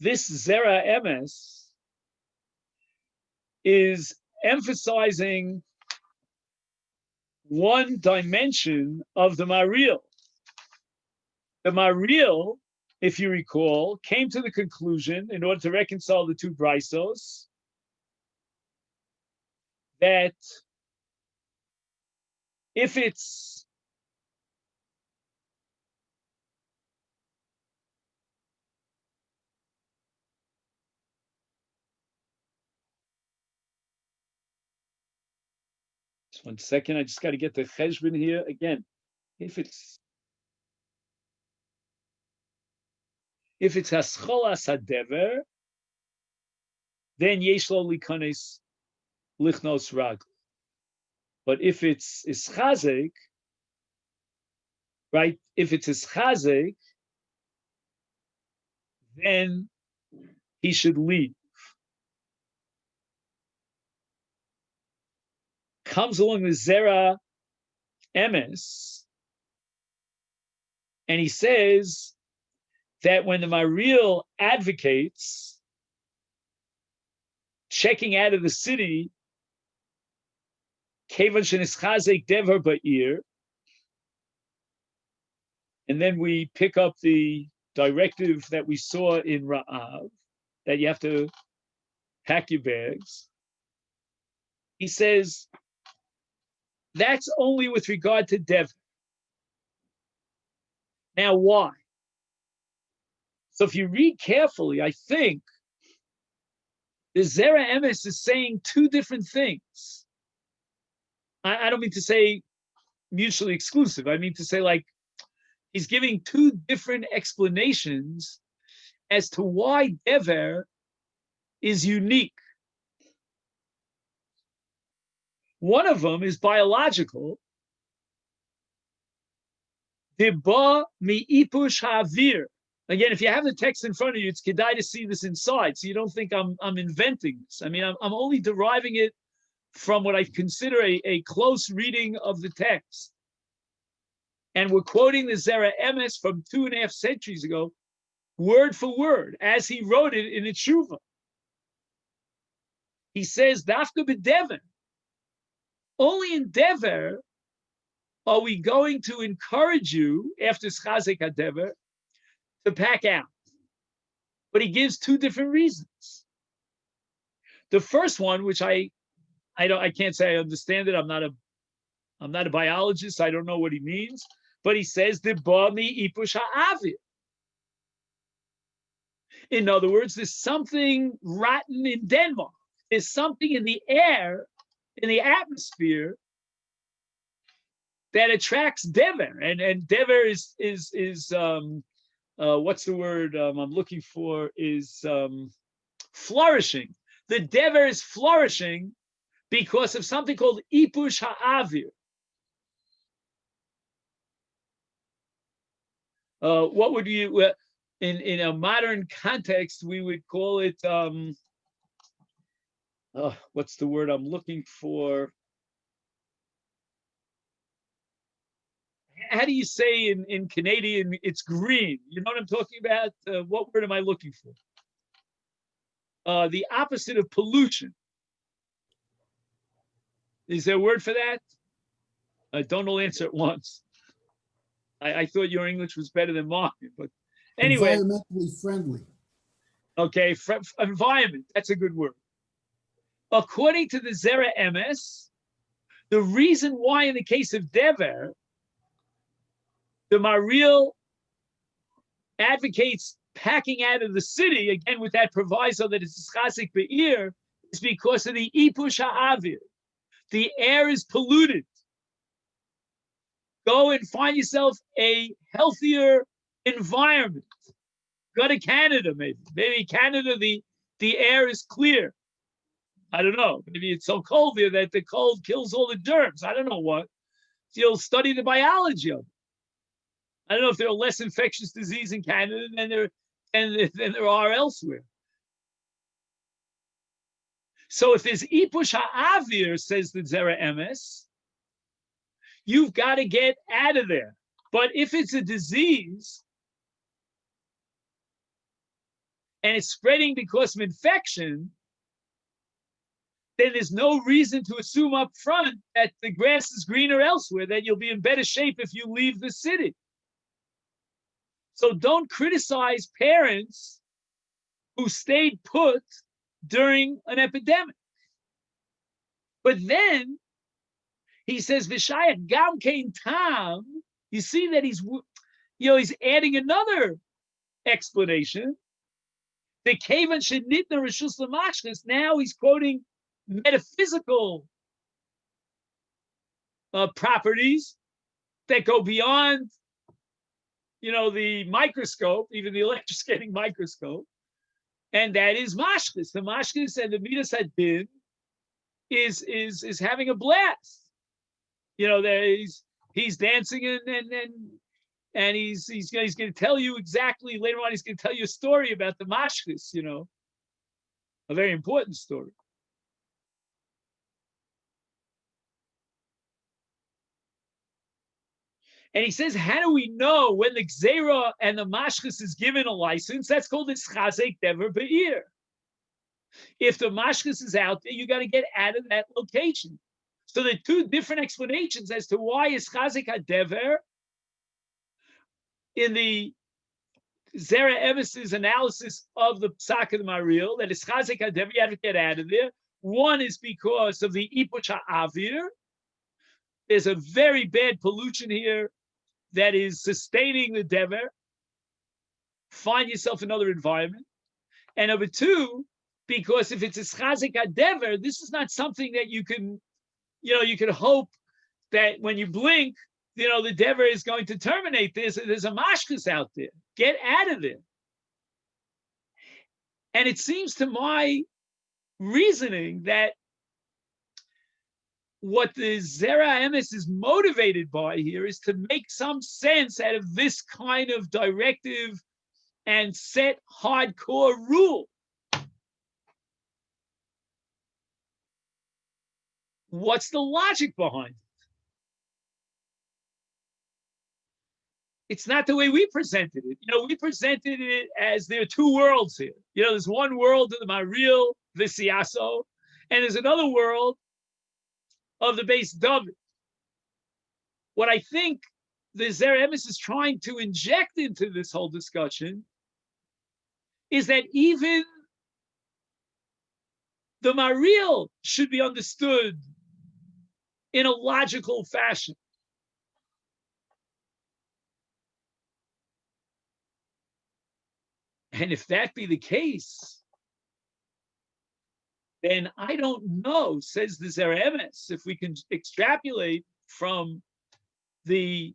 This Zera Emes is emphasizing one dimension of the Maril. The Maril, if you recall, came to the conclusion, in order to reconcile the two brisos, that if it's just 1 second, I just got to get the cheshbon here again. If it's hascholas hadever, then yesh lo likanes lichnos rag. But if it's ischazek, right? If it's ischazek, then he should leave. Comes along the Zera emes, and he says that when the Maril advocates checking out of the city, kevan shenischazek dever ba'ir, and then we pick up the directive that we saw in Ra'av, that you have to pack your bags. He says that's only with regard to dever. Now, why? So if you read carefully, I think the Zera Emes is saying two different things. I don't mean to say mutually exclusive. I mean to say, like, he's giving two different explanations as to why dever is unique. One of them is biological. Deba mi ipush havir. Again, if you have the text in front of you, it's kedai to see this inside, so you don't think I'm inventing this. I mean, I'm only deriving it from what I consider a close reading of the text. And we're quoting the Zera Emes from 2.5 centuries ago, word for word, as he wrote it in the Tshuva. He says, Dafka b'dever. Only in dever are we going to encourage you, after Schazek HaDever, to pack out. But he gives two different reasons. The first one, which I can't say I understand it. I'm not a biologist. I don't know what he means. But he says the bami ipush ha'avir. In other words, there's something rotten in Denmark. There's something in the air, in the atmosphere, that attracts dever, and dever is what's the word I'm looking for, is flourishing. The dever is flourishing because of something called ipush ha'avir. What would you, in a modern context, we would call it, what's the word I'm looking for? How do you say in Canadian, it's green? You know what I'm talking about? What word am I looking for? The opposite of pollution. Is there a word for that? Don't all answer at once. I thought your English was better than mine, but anyway. Environmentally friendly. Okay, environment, that's a good word. According to the Zera Emes, the reason why in the case of dever, the Maril advocates packing out of the city, again with that proviso that it's Chazik Be'ir, is because of the Ipush Ha'avir. The air is polluted. Go and find yourself a healthier environment. Go to Canada, maybe. Maybe Canada, the air is clear. I don't know. Maybe it's so cold there that the cold kills all the germs. I don't know what. So you'll study the biology of it. I don't know if there are less infectious disease in Canada than there are elsewhere. So if there's Ipush Ha'avir, says the Zera Emes, you've got to get out of there. But if it's a disease and it's spreading because of infection, then there's no reason to assume up front that the grass is greener elsewhere, that you'll be in better shape if you leave the city. So don't criticize parents who stayed put during an epidemic. But then he says, V'shayach gam kein tam. You see that he's adding another explanation. The kevan shenitna reshus l'mashkes. Now he's quoting metaphysical properties that go beyond, the microscope, even the electroscanning microscope, and that is mashkes. The mashkes and the midas hadin is having a blast. He's dancing and he's going to tell you exactly later on. He's going to tell you a story about the mashkes. A very important story. And he says, how do we know when the Gzera and the Mashchus is given a license? That's called the Schazek Dever Be'ir. If the Mashchus is out there, you got to get out of that location. So there are two different explanations as to why is Schazek HaDever in the Zera Emis's analysis of the Psak of the Maril, that is Schazek HaDever, you have to get out of there. One is because of the Ipuch HaAvir. There's a very bad pollution here that is sustaining the Dever. Find yourself another environment. And number two, because if it's a Schazek HaDever, this is not something that you can, you can hope that when you blink, the Dever is going to terminate this. There's a Mashkus out there. Get out of there. And it seems to my reasoning that what the Zera Emes is motivated by here is to make some sense out of this kind of directive and set hardcore rule. What's the logic behind it? It's not the way we presented it. We presented it as there are two worlds here. There's one world of the Maril, the Siaso, and there's another world of the base David. What I think the Zera Emes is trying to inject into this whole discussion is that even the Maril should be understood in a logical fashion. And if that be the case, then I don't know, says the Zera Emes, if we can extrapolate from the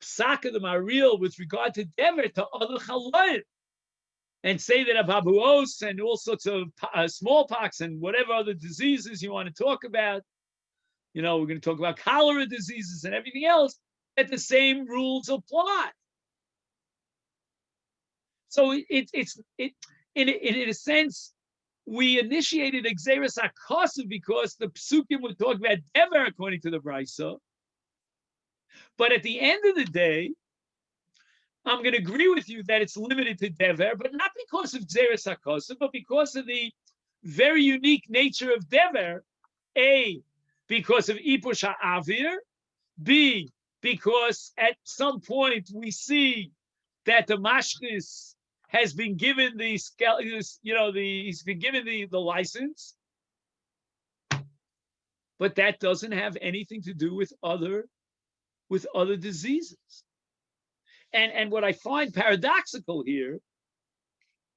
Psak of the Maril with regard to Dever to other Chalayim, and say that Ababuos and all sorts of smallpox and whatever other diseases you want to talk about, we're going to talk about cholera diseases and everything else, that the same rules apply. So in a sense, we initiated Exeris HaKosav because the Psukim would talk about Dever according to the Brisa. But at the end of the day, I'm going to agree with you that it's limited to Dever, but not because of Exeris HaKosav, but because of the very unique nature of Dever. A, because of Ipush HaAvir. B, because at some point we see that the Mashchis has been given he's been given the license, but that doesn't have anything to do with other diseases. And what I find paradoxical here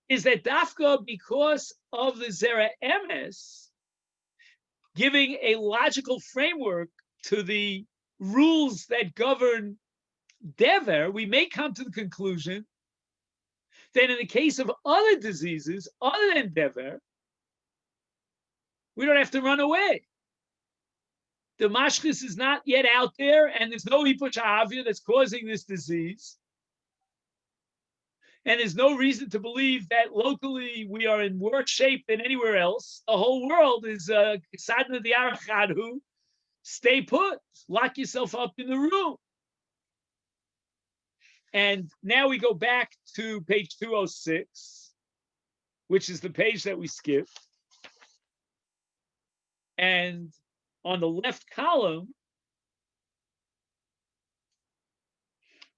is that Dafka, because of the Zera Emes giving a logical framework to the rules that govern Dever, we may come to the conclusion that in the case of other diseases, other than Dever, we don't have to run away. The Mashchis is not yet out there, and there's no Ipuch HaAvir that's causing this disease. And there's no reason to believe that locally we are in worse shape than anywhere else. The whole world is Sadna Diarachadhu, stay put, lock yourself up in the room. And now we go back to page 206, which is the page that we skipped. And on the left column,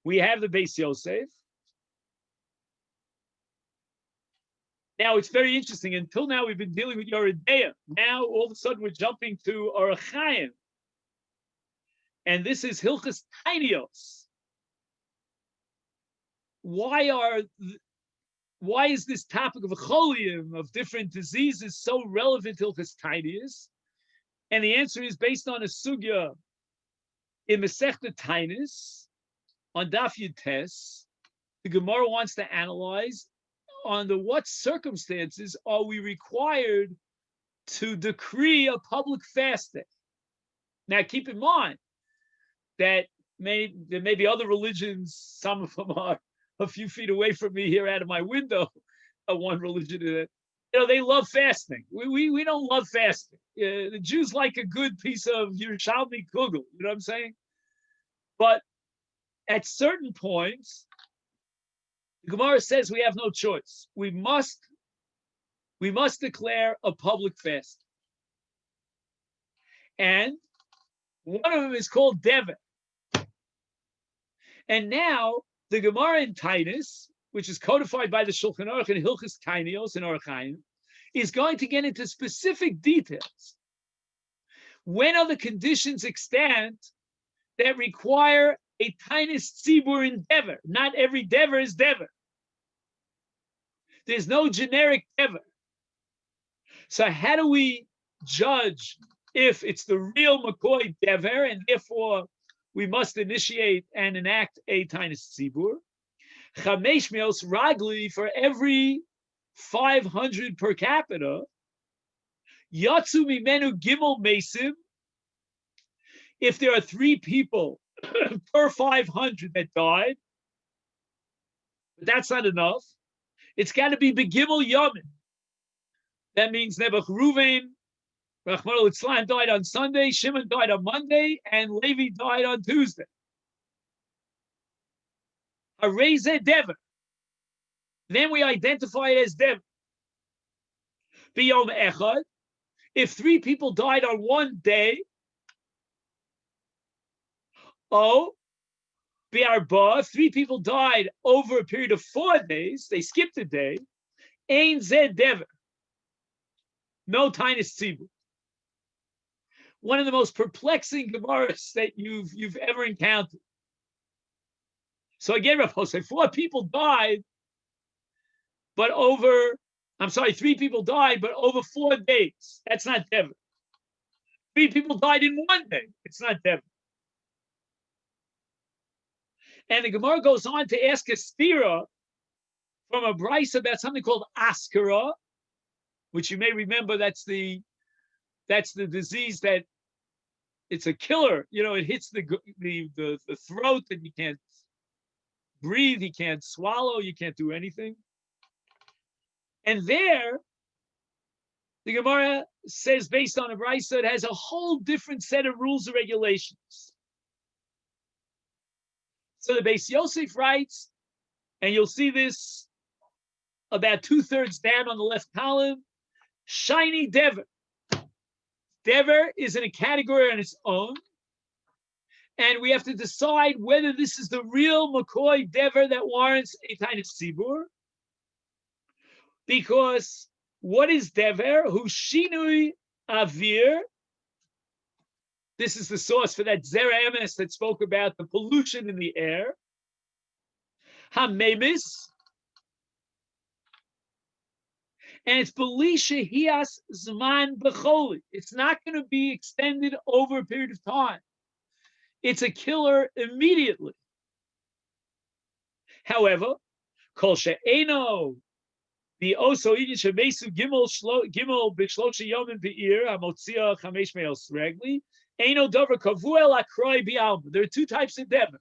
we have the Beis Yosef. Now, it's very interesting. Until now, we've been dealing with Yoredeya. Now, all of a sudden, we're jumping to Orach Chaim. And this is Hilchas Tainios. Why is this topic of cholium, of different diseases, so relevant to Hilchas Tainios? And the answer is based on a sugya in Masechta Tainis, on Daf Yud Tes. The Gemara wants to analyze under what circumstances are we required to decree a public fast day. Now, keep in mind that there may be other religions, some of them are a few feet away from me here out of my window, one religion, they love fasting. We don't love fasting. The Jews like a good piece of Yerushalmi kugel, you know what I'm saying? But at certain points, the Gemara says we have no choice. We must declare a public fast. And one of them is called Dever. And now the Gemara in Titus, which is codified by the Shulchan Aruch and Hilchos Kainios and Orach Chaim, is going to get into specific details. When are the conditions extant that require a Tainus Tzibur in Dever? Not every Dever is Dever. There's no generic Dever. So how do we judge if it's the real McCoy Dever, and therefore we must initiate and enact a Tainus Tzibur? Chamesh meos ragli, for every 500 per capita, Yatsu mimenu gimel mesim, if there are 3 people per 500 that died, but that's not enough. It's got to be begimel yamin. That means Nebuch Ruvain, Rachmana litzlan, died on Sunday, Shimon died on Monday, and Levi died on Tuesday. Hareze Dever. Then we identify it as Dever. Biyom Echad, if 3 people died on one day, Biarba, 3 people died over a period of 4 days, they skipped a day, Ein Zed Dever. No Tainus Tzibur. One of the most perplexing Gemaras that you've ever encountered. So again, Rav Hosei, 4 people died, but 3 people died, but over 4 days. That's not Dever. 3 people died in 1 day. It's not Dever. And the Gemara goes on to ask a stira from a brisa about something called askara, which you may remember, that's the disease that it's a killer. You know, it hits the throat and you can't breathe, you can't swallow, you can't do anything. And there, the Gemara says, based on a brisa, it has a whole different set of rules and regulations. So the Beis Yosef writes, and you'll see this about 2/3 down on the left column, shiny Dever. Dever is in a category on its own, and we have to decide whether this is the real McCoy Dever that warrants a Tainus Tzibur. Because what is Dever? Hu shinui avir. This is the source for that Zera Emes that spoke about the pollution in the air. Hamemis. And it's beli shehias zman b'choli. It's not going to be extended over a period of time. It's a killer immediately. However, kol she'eno the oso idin shemesu gimel b'shlosha yomim be'ir hamotzia chamesh me'os regli eno davar kavu el akroi bi'alma. There are 2 types of dever.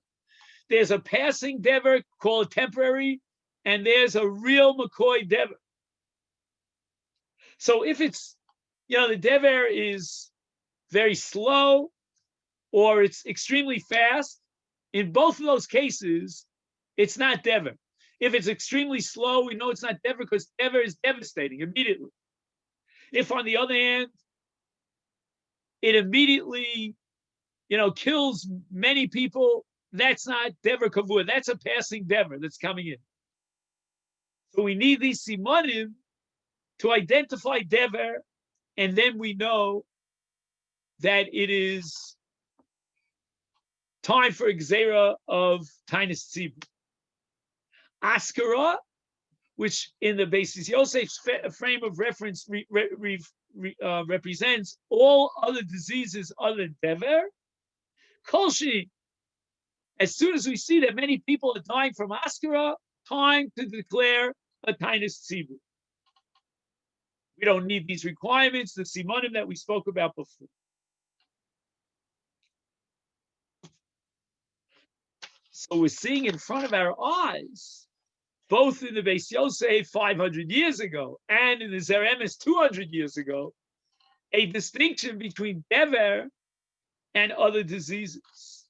There's a passing dever called temporary, and there's a real McCoy dever. So if it's, the dever is very slow or it's extremely fast, in both of those cases, it's not dever. If it's extremely slow, we know it's not dever because dever is devastating immediately. If, on the other hand, it immediately, kills many people, that's not dever kavua. That's a passing dever that's coming in. So we need these simanim to identify dever, and then we know that it is time for Xera of Tainus Tzibur. Askara, which in the Beis Yosef's frame of reference represents all other diseases other than dever. Kolshi, as soon as we see that many people are dying from Askara, time to declare a Tainus Tzibur. We don't need these requirements, the simanim that we spoke about before. So we're seeing in front of our eyes, both in the Beis Yosef 500 years ago and in the Zera Emes 200 years ago, a distinction between dever and other diseases.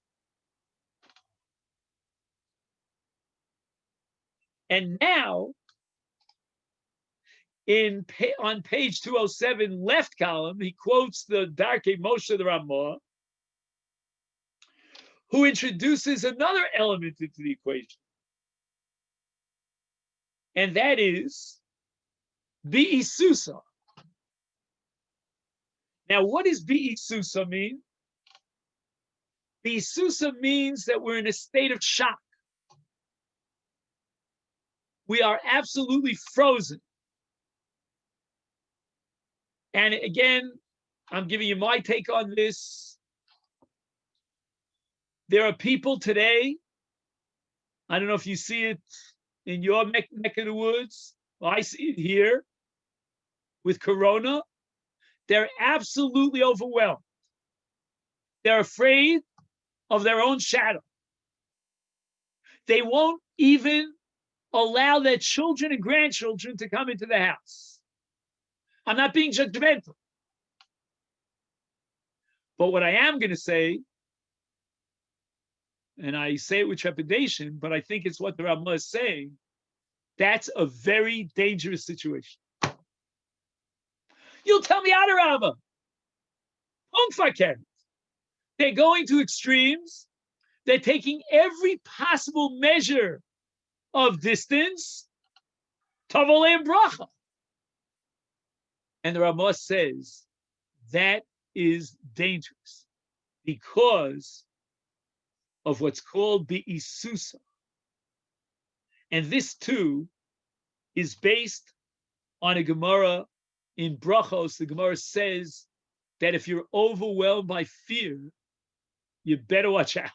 And now, on page 207, left column, he quotes the Darkei Moshe the Ramah, who introduces another element into the equation. And that is Bi'isusa. Now, what does Bi'isusa mean? Bi'isusa means that we're in a state of shock. We are absolutely frozen. And again, I'm giving you my take on this. There are people today, I don't know if you see it in your neck of the woods. Well, I see it here with Corona. They're absolutely overwhelmed. They're afraid of their own shadow. They won't even allow their children and grandchildren to come into the house. I'm not being judgmental. But what I am going to say, and I say it with trepidation, but I think it's what the Ramah is saying, that's a very dangerous situation. You'll tell me Adarabah. They're going to extremes. They're taking every possible measure of distance. Tavolei bracha. And the Ramah says that is dangerous because of what's called Bi'isusa. And this too is based on a Gemara in Brachos. The Gemara says that if you're overwhelmed by fear, you better watch out.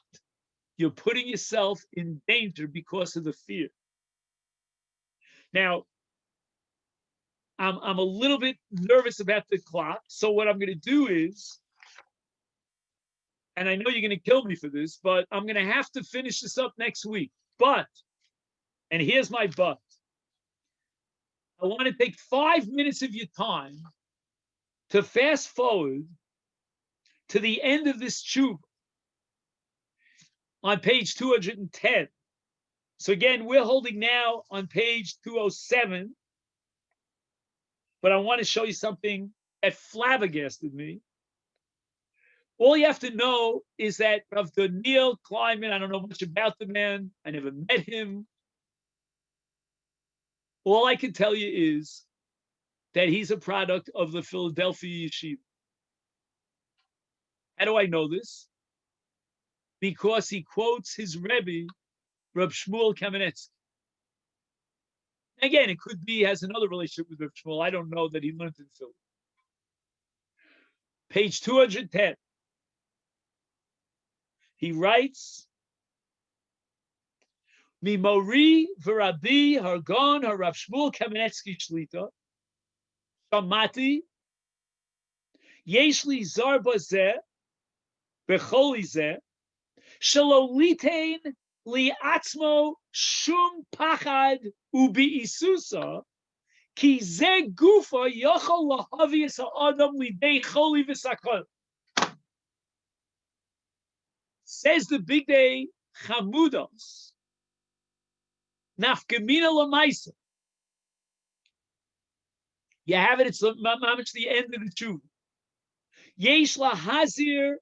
You're putting yourself in danger because of the fear. Now, I'm a little bit nervous about the clock. So what I'm going to do is, and I know you're going to kill me for this, but I'm going to have to finish this up next week. But, and here's my but, I want to take 5 minutes of your time to fast forward to the end of this tshuva on page 210. So again, we're holding now on page 207, but I want to show you something that flabbergasted me. All you have to know is that of the Neil Kleinman, I don't know much about the man. I never met him. All I can tell you is that he's a product of the Philadelphia Yeshiva. How do I know this? Because he quotes his Rebbe, Reb Shmuel Kamenetsky. Again, it could be he has another relationship with Reb Shmuel. I don't know that he learned in Philly. Page 210. He writes, Mimori v'Rabbi Hargon harav Shmuel Kamenetsky Shlita Shamati Yesh li zar bazeh becholi zeh shelo litein liatzmo shum pachad ubi'isusa ki zeh gufa yochol lahavius ha'adam lidei choli v'sakol. Says the Big Day Chamudos, Nafkamina Lamaisa. You have it, it's the end of the tshuva. Yesh lahazir,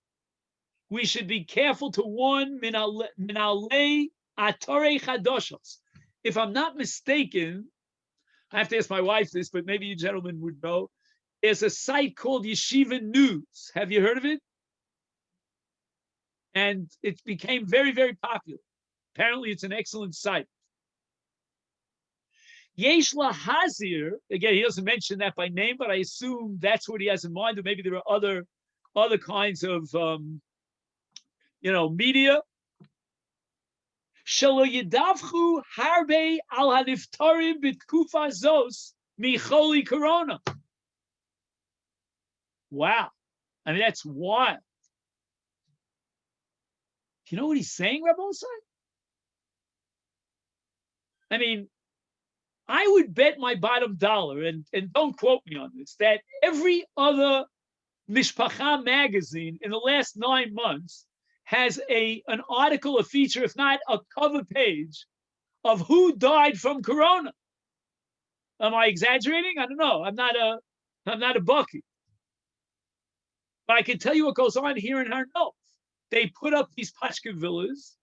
we should be careful to warn minalei atorei chadoshos. If I'm not mistaken, I have to ask my wife this, but maybe you gentlemen would know. There's a site called Yeshiva News. Have you heard of it? And it became very, very popular. Apparently, it's an excellent site. Yesh lahazir, again, he doesn't mention that by name, but I assume that's what he has in mind, or maybe there are other kinds of, media. Shelo yidavchu harbe al haniftarim b'tkufa zos micholi Corona. Wow. I mean, that's wild. You know what he's saying, Rabbi Osai? I mean, I would bet my bottom dollar, and don't quote me on this, that every other Mishpacha magazine in the last 9 months has an article, a feature, if not a cover page, of who died from corona. Am I exaggerating? I don't know. I'm not a Bucky. But I can tell you what goes on here in her notes. They put up these Pashka villas,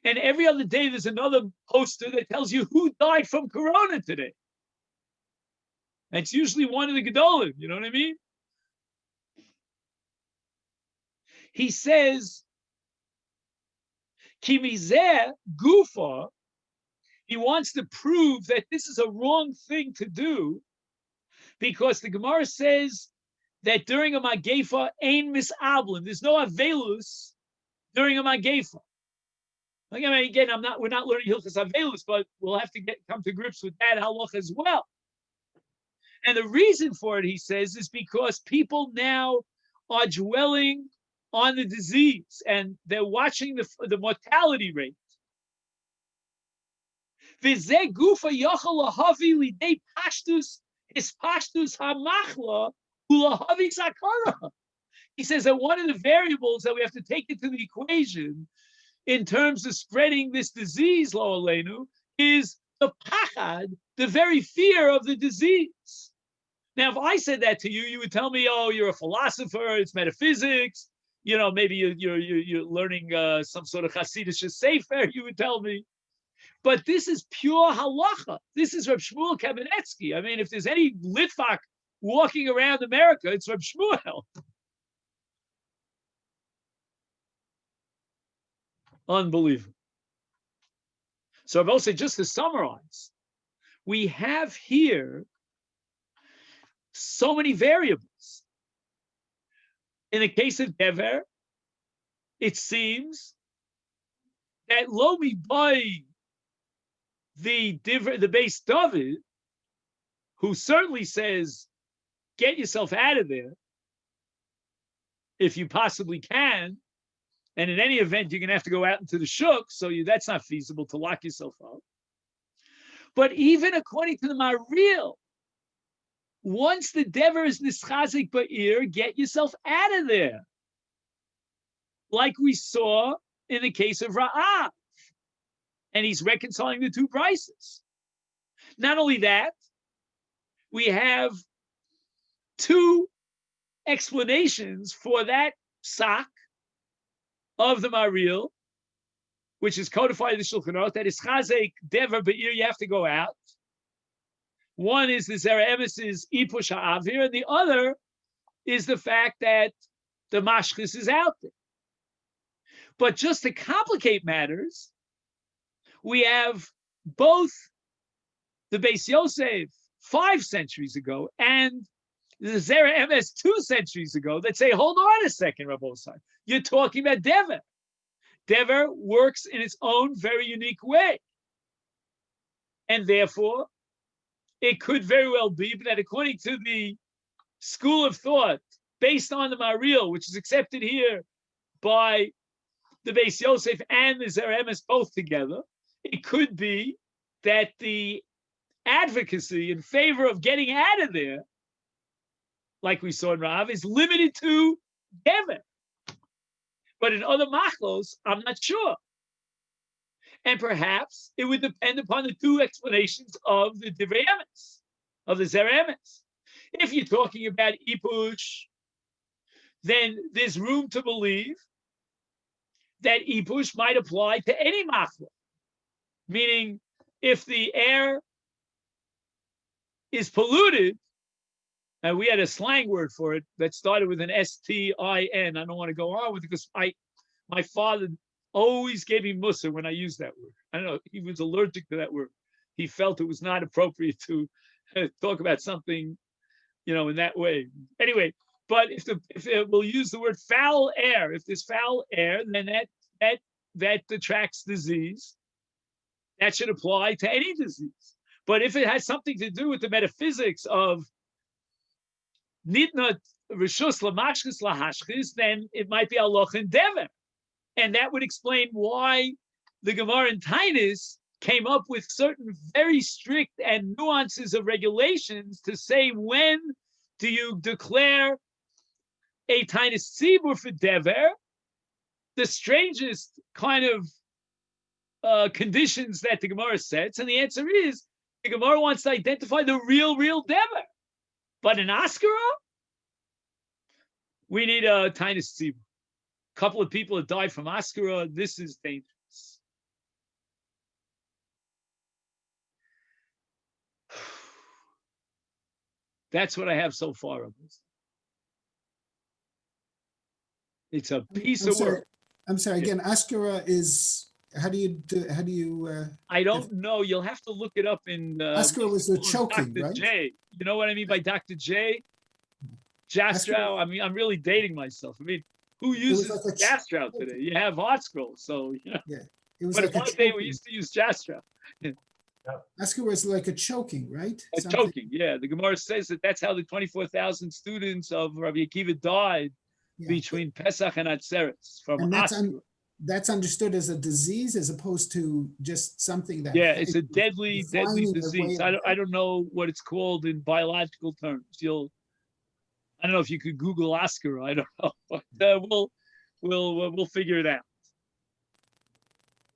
and every other day there's another poster that tells you who died from corona today. And it's usually one of the Gedolim, you know what I mean? He says, Kimizeh Gufa, he wants to prove that this is a wrong thing to do, because the Gemara says that during a Magefa, ein misablim, there's no avelus during a Magefa. Again, we're not learning Hilchas Avelus, but we'll have to come to grips with that halach as well. And the reason for it, he says, is because people now are dwelling on the disease and they're watching the mortality rate. He says that one of the variables that we have to take into the equation in terms of spreading this disease, lo aleinu, is the pachad, the very fear of the disease. Now, if I said that to you, you would tell me, "Oh, you're a philosopher. It's metaphysics. You know, maybe you're learning some sort of Hasidic sefer." You would tell me, but this is pure halacha. This is Reb Shmuel Kamenetsky. I mean, if there's any Litvak walking around America, it's Reb Shmuel. Unbelievable. So I will say, just to summarize, we have here so many variables. In the case of Dever, it seems that Lomi by the base David, who certainly says, get yourself out of there if you possibly can. And in any event, you're going to have to go out into the shuk, so that's not feasible to lock yourself up. But even according to the Maril, once the dever is nischazik ba'ir, get yourself out of there. Like we saw in the case of Ra'av. And he's reconciling the two prices. Not only that, we have two explanations for that psak of the Maril, which is codified in the Shulchan Aruch, that is chazek dever be'ir, you have to go out. One is the Zera Emes's ipush ha'avir, and the other is the fact that the mashchis is out there. But just to complicate matters, we have both the Beis Yosef 5 centuries ago and the Zera Emes 2 centuries ago that say, hold on a second, Rabbi Osai, you're talking about Dever. Dever works in its own very unique way. And therefore, it could very well be that according to the school of thought, based on the Maril, which is accepted here by the Beis Yosef and the Zera Emes both together, it could be that the advocacy in favor of getting out of there, like we saw in Rav, is limited to Dever. But in other machlos, I'm not sure. And perhaps it would depend upon the two explanations of the Divrei Emes, of the Zera Emes. If you're talking about Ipush, then there's room to believe that Ipush might apply to any machlo. Meaning, if the air is polluted, and we had a slang word for it that started with an S-T-I-N. I don't want to go on with it because my father always gave me mussar when I used that word. I don't know, he was allergic to that word. He felt it was not appropriate to talk about something, in that way. Anyway, but if we'll use the word foul air, if there's foul air, then that attracts disease. That should apply to any disease. But if it has something to do with the metaphysics of Nitna Rishus Lamashchis Lahashchis, then it might be Aloch and Dever. And that would explain why the Gemara in Tainis came up with certain very strict and nuances of regulations to say, when do you declare a Tainis Tzibur for Dever? The strangest kind of conditions that the Gemara sets? And the answer is the Gemara wants to identify the real dever. But in Askara, we need a Tainus Tzibur. A couple of people have died from Askara. This is dangerous. That's what I have so far of this. It's a piece of work. I'm sorry. Again, Askara is, how do you? I don't know. You'll have to look it up in. Askara was the choking, Dr. right? J. You know what I mean by Dr. J? Jastrow. I mean, I'm really dating myself. I mean, who uses like a Jastrow today? You have Hot Scroll, so yeah. Yeah, it was But like one day we used to use Jastrow. Askara was like a choking, right? A choking, yeah. The Gemara says that that's how the 24,000 students of Rabbi Akiva died between Pesach and Atzeres from and that's understood as a disease as opposed to just something that. Yeah, it's a deadly disease. I don't know what it's called in biological terms. I don't know if you could Google Askara. I don't know, but we'll figure it out.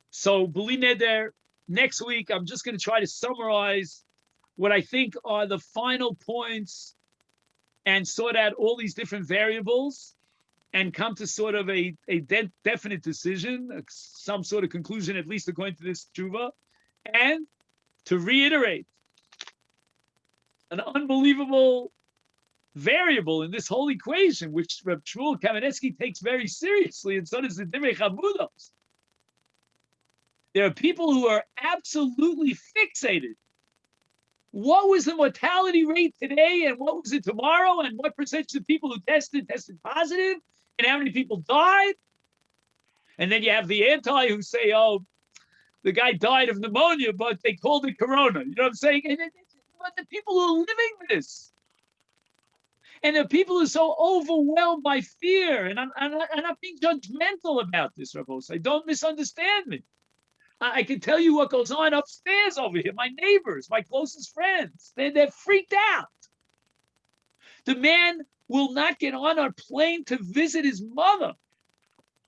So, B'li Neder, next week I'm just going to try to summarize what I think are the final points and sort out all these different variables and come to sort of a definite decision, some sort of conclusion, at least according to this tshuva, and to reiterate an unbelievable variable in this whole equation, which Reb Shmuel Kamenetsky takes very seriously, and so does the Divrei Chamudos. There are people who are absolutely fixated. What was the mortality rate today, and what was it tomorrow, and what percentage of people who tested positive, and how many people died? And then you have the anti who say, oh, the guy died of pneumonia, but they called it corona. You know what I'm saying? But the people who are living this, and the people who are so overwhelmed by fear, and I'm not being judgmental about this, Rabos. Don't misunderstand me. I can tell you what goes on upstairs over here. My neighbors, my closest friends, they're freaked out. The man will not get on our plane to visit his mother,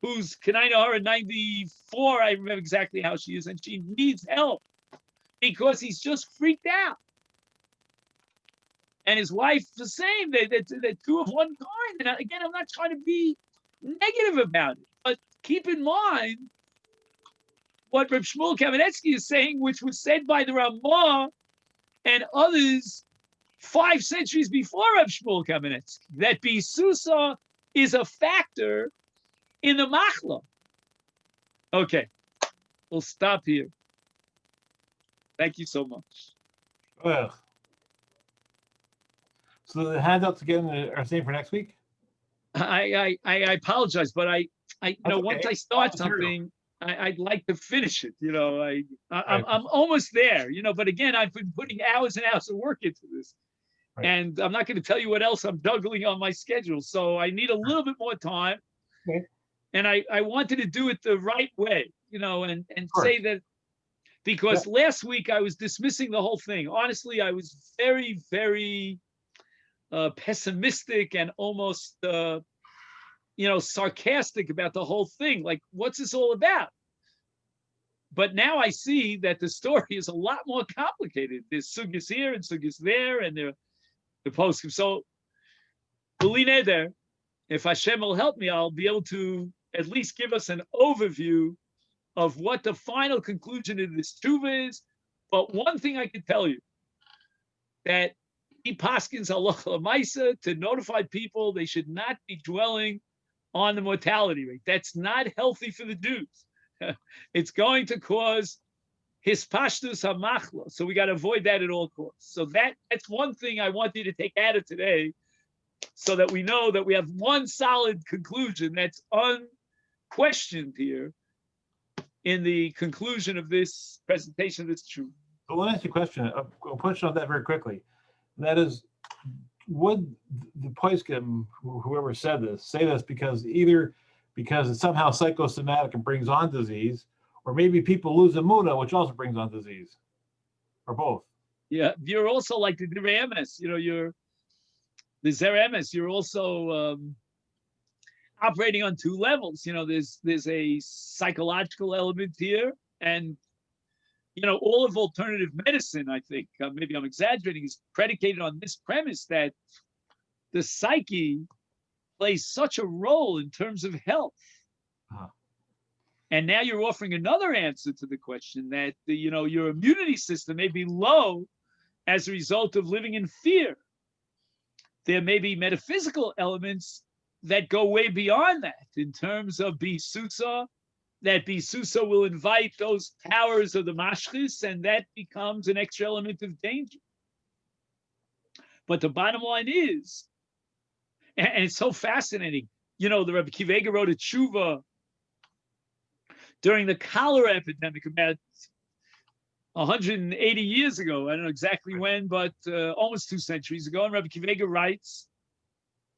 who's, can I know her, at 94, I remember exactly how she is, and she needs help because he's just freaked out. And his wife, the same. They're two of one kind. And again, I'm not trying to be negative about it, but keep in mind what Reb Shmuel Kamenetsky is saying, which was said by the Ramah and others 5 centuries before Reb Shmuel Kamenetsky, that Bisusa is a factor in the machla. Okay, we'll stop here. Thank you so much. Well, so the handouts again are same for next week? I apologize, but I you know, okay. once I start something, I'd like to finish it. You know, I'm almost there. You know, but again, I've been putting hours and hours of work into this, and I'm not going to tell you what else I'm juggling on my schedule. So I need a little bit more time, and I wanted to do it the right way. You know, and say that because last week I was dismissing the whole thing. Honestly, I was very, very pessimistic and almost you know, sarcastic about the whole thing. Like, what's this all about? But now I see that the story is a lot more complicated. There's sugis here and sugis there, and the poskim. So, B'li Neder, if Hashem will help me, I'll be able to at least give us an overview of what the final conclusion of this tshuva is. But one thing I can tell you, that he paskins halacha l'maisa to notify people they should not be dwelling on the mortality rate. That's not healthy for the Jews. It's going to cause hispashtus hamachla. So we got to avoid that at all costs. So that's one thing I want you to take out of today, so that we know that we have one solid conclusion that's unquestioned here in the conclusion of this presentation of this truth. So let me ask you a question. I'll push on that very quickly. That is, would the poskim, whoever said this, say this because either because it's somehow psychosomatic and brings on disease, or maybe people lose imuna, which also brings on disease, or both? Yeah, you're also like the Diremes, you know, you're the Zeremes, you're also operating on two levels. You know, there's a psychological element here, And, all of alternative medicine, I think, maybe I'm exaggerating, is predicated on this premise that the psyche plays such a role in terms of health. Uh-huh. And now you're offering another answer to the question that, your immunity system may be low as a result of living in fear. There may be metaphysical elements that go way beyond that in terms of Bisusa, that Bisusa will invite those powers of the Mashchis, and that becomes an extra element of danger. But the bottom line is, and it's so fascinating, the Rebbe Akiva Eiger wrote a tshuva during the cholera epidemic about 180 years ago. I don't know exactly when, but almost 2 centuries ago. And Rebbe Akiva Eiger writes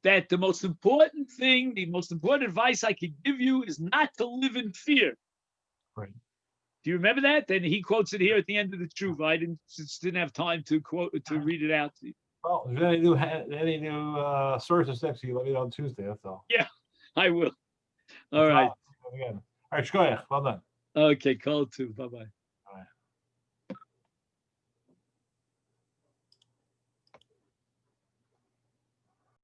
that the most important thing, the most important advice I could give you is not to live in fear. Right. Do you remember that? Then he quotes it here at the end of the tshuva. I just didn't have time to read it out to you. Well, if any new sources next to you, let me know on Tuesday. That's all. Yeah, I will. All right. Again. All right, shkoyach. Well done. Okay, call too. Bye-bye.